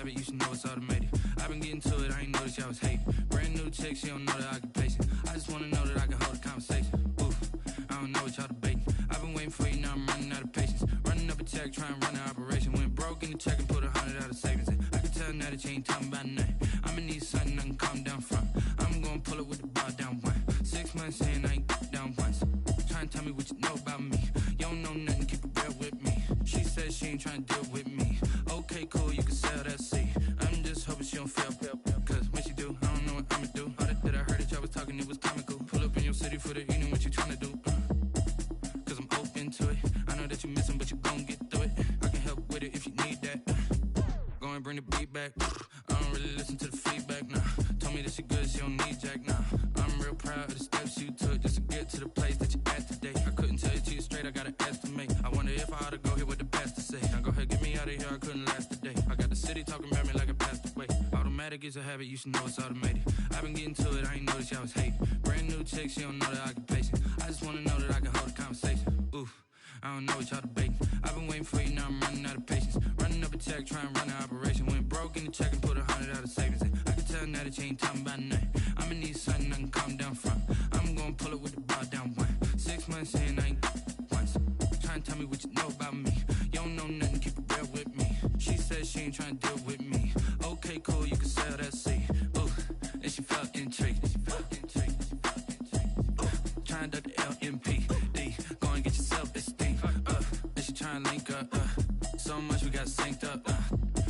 You should know it's automated. I've been getting to it, I ain't noticed y'all was hating. Brand new chick, she don't know the occupation. I just wanna know that I can hold a conversation. Oof, I don't know what y'all debating. I've been waiting for you, now I'm running out of patience. Running up a check, trying to run an operation. Went broke in the check and put 100 out of savings in. I can tell now that you ain't talking about nothing. I'ma need something I can calm down from. I'm gonna pull it with the bar down one. 6 months in, I ain't down once. Trying to tell me what you know about me. You don't know nothing, keep it real with me. She said she ain't trying to deal with me. Okay, cool, you can sell that seed. I'm just hoping she don't fail. Cause when she do, I don't know what I'ma do. All that I heard that y'all was talking, it was comical. Pull up in your city for the evening, what you tryna do? Cause I'm open to it. I know that you missing, but you gon' get through it. I can help with it if you need that. Go and bring the beat back. I don't really listen to the feedback, nah. Told me that she good, she don't need jack, nah. I'm real proud of the steps you took just to get to the place that you at today. I couldn't tell you to you straight, I gotta estimate. I wonder if I ought to go here with the best to say. Now go ahead, get me out of here, I couldn't last a day. I got the city talking about me like I passed away. Automatic is a habit, you should know it's automated. I've been getting to it, I ain't noticed y'all was hating. Brand new chick, she don't know the occupation. I just wanna know that I can hold a conversation. Oof, I don't know what y'all debating. I've been waiting for you, now I'm running out of patience. Running up a check, trying to run an operation. Went broke in the check and put 100 out of savings in. I can tell now that you ain't talking about nothing. I'ma need something I can calm down from. I'm gonna pull it with the bar down one. 6 months in, I ain't once. Trying to tell me what you know about me. You don't know nothing, keep it real with me. She said she ain't trying to deal with me. Okay, cool, you can sell that seed. Ooh, and she felt intrigued. Trying to duck the LMP. Go and get your self-esteem. And she trying to link up. So much we got synced up.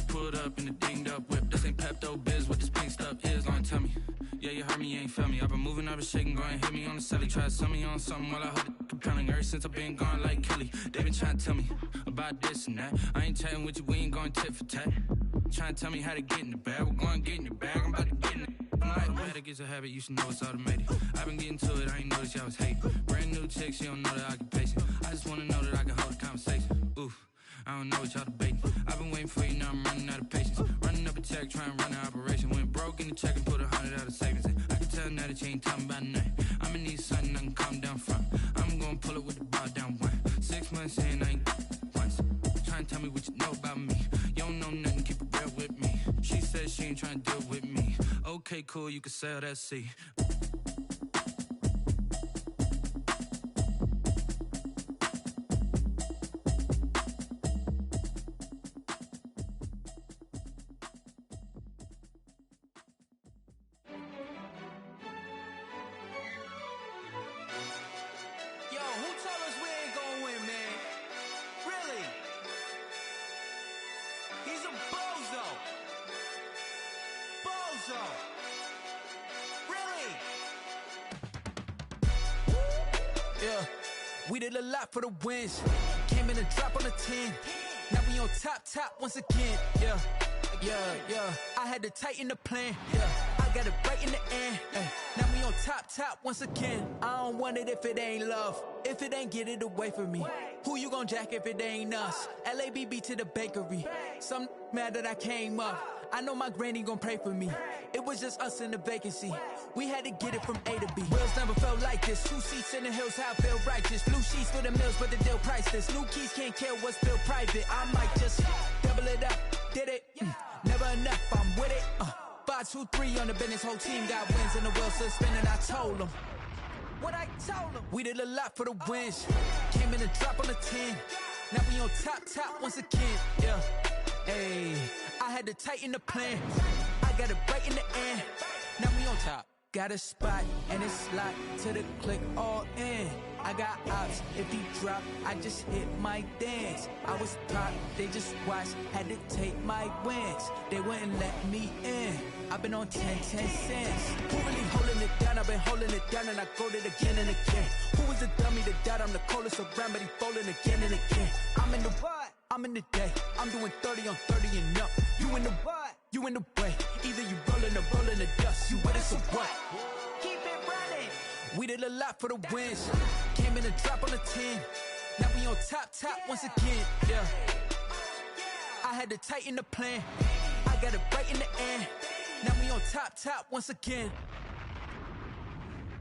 Pulled up in the dinged up whip. This ain't Pepto Biz, what this pink stuff is. Don't tell me. Yeah, you heard me, you ain't felt me. I've been moving, I've been shaking, go and hit me on the celly. Try to sell me on something while I hold it compelling. Ever since I've been gone like Kelly, they been trying to tell me about this and that. I ain't chatting with you, we ain't going tit for tat. Trying to tell me how to get in the bag. We're going to get in the bag, I'm about to get in it. Automatic is a habit, you should know it's automated. I've been getting to it, I ain't noticed y'all was hating. Brand new chick, she don't know the occupation. I just wanna know that I can hold a conversation. Oof, I don't know what y'all debating. I've been waiting for you, now I'm running out of patience. Running up a check, trying to run an operation. Went broke in the check and put 100 out of savings in. I can tell now that you ain't talking about nothing. I'ma need something I can calm down from. I'm gonna pull it with the bar down one. 6 months in, I ain't once. Trying to tell me what you know about me. You don't know nothing, keep it real with me. She said she ain't trying to deal with me. Okay. Okay, cool, you can sail that sea. Yo, who told us we ain't gonna win, man? Really? He's a bozo. Bozo. Really? Yeah, we did a lot for the wins. Came in a drop on the 10. Now we on top once again. Yeah. I had to tighten the plan. Yeah, I got it right in the end. Now we on top once again. I don't want it if it ain't love. If it ain't, get it away from me. Who you gon' jack if it ain't us? LABB to the bakery. Some mad that I came up. I know my granny gon' pray for me. It was just us in the vacancy. We had to get it from A to B. Wheels never felt like this. 2 seats in the hills, how I feel righteous. Blue sheets for the mills, but the deal priceless. New keys can't kill what's built private. I might just double it up. Did it? Never enough, I'm with it. 5, 2, 3 on the business. Whole team got wins and the wheels still spinning. I told them what I told them. We did a lot for the wins. Came in a drop on the 10. Now we on top once again. Yeah. Hey, I had to tighten the plan. I got it right in the end. Now we on top. Got a spot and it's locked to the click all in. I got ops, if he drop, I just hit my dance. I was top, they just watched, had to take my wins. They wouldn't let me in. I've been on 10 cents. Who really holding it down? I've been holding it down and I go it again and again. Who was the dummy that doubt? I'm the coldest around, but he folding again and again. I'm in the what? I'm in the day. I'm doing 30 on 30 and up. You in the what? You in the way. Either you rolling or rolling the dust. You with us or what? Keep it running. We did a lot for the wins. Came in a drop on the 10. Now we on top once again. Yeah. I had to tighten the plan. I got it right in the end. Now we on top once again.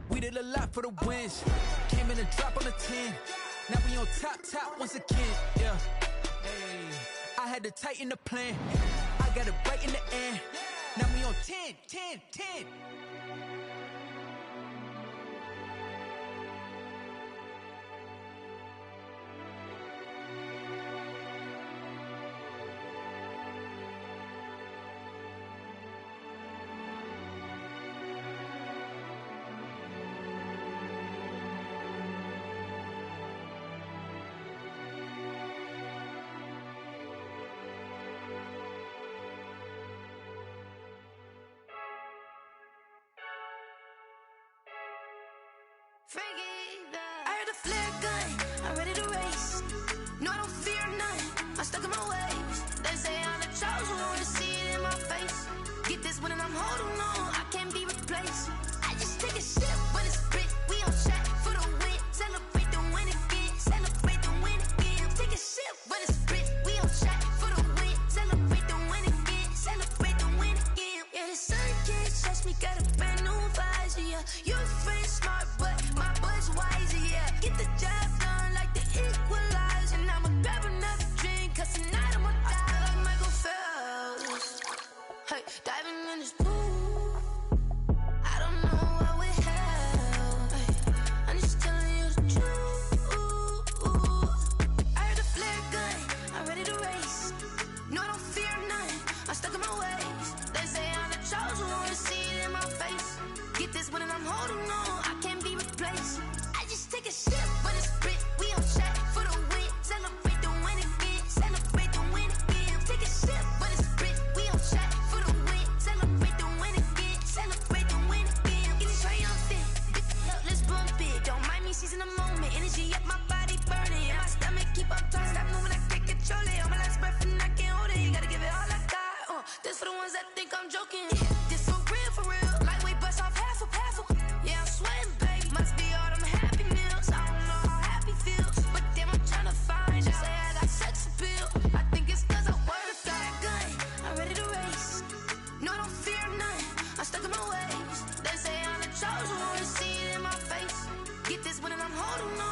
We did a lot for the wins. Came in a drop on the 10. Now we on top once again. Yeah. Hey, I had to tighten the plan. I got it right in the end. Now we on 10. I heard a flare gun, I'm ready to race. No, I don't fear none, I'm stuck in my ways. They say I'm the chosen one, to see it in my face. Get this one and I'm holding on, I can't be replaced. I just take a sip when it's split, we on shot for the win. Celebrate the win again, celebrate the win again. Take a sip when it's split, we on shot for the win. Celebrate the win again, celebrate the win again. Yeah, the sun can't touch me, got a brand new visor, yeah. You're friend smart, but my boy's wiser, yeah. Get the job done like the equalizer. And I'ma grab another drink, cause tonight I'ma die like Michael Phelps. Hey, diving in this pool, I don't know what we have. Hey, I'm just telling you the truth. I heard a flare gun, I'm ready to race. No, I don't fear none, I'm stuck in my ways. They say I'm the chosen one, to see it in my face. Get this one and I'm holding on, I can't be replaced. I just take a sip when it's split, we on shot for the win. Celebrate the win again, celebrate the win again. Take a sip when it's split, we on shot for the win. Celebrate the win again, celebrate the win again. Get it triumphant, let's bump it. Don't mind me seizing the moment, energy up my body burning. And my stomach keep up tight, stop moving, I can't control it. On my last breath and I can't hold it, you gotta give it all I got. This for the ones that think I'm joking. This for real, lightweight bust off half a. Yeah, I'm sweating, babe. Must be all them happy meals. I don't know how happy feels, but damn, I'm tryna find out. Say I got sex appeal. I think it's cause I wear the fire gun. I'm ready to race. No, I don't fear none. I'm stuck in my ways. They say I'm the chosen one, to see it in my face. Get this one and I'm holding on.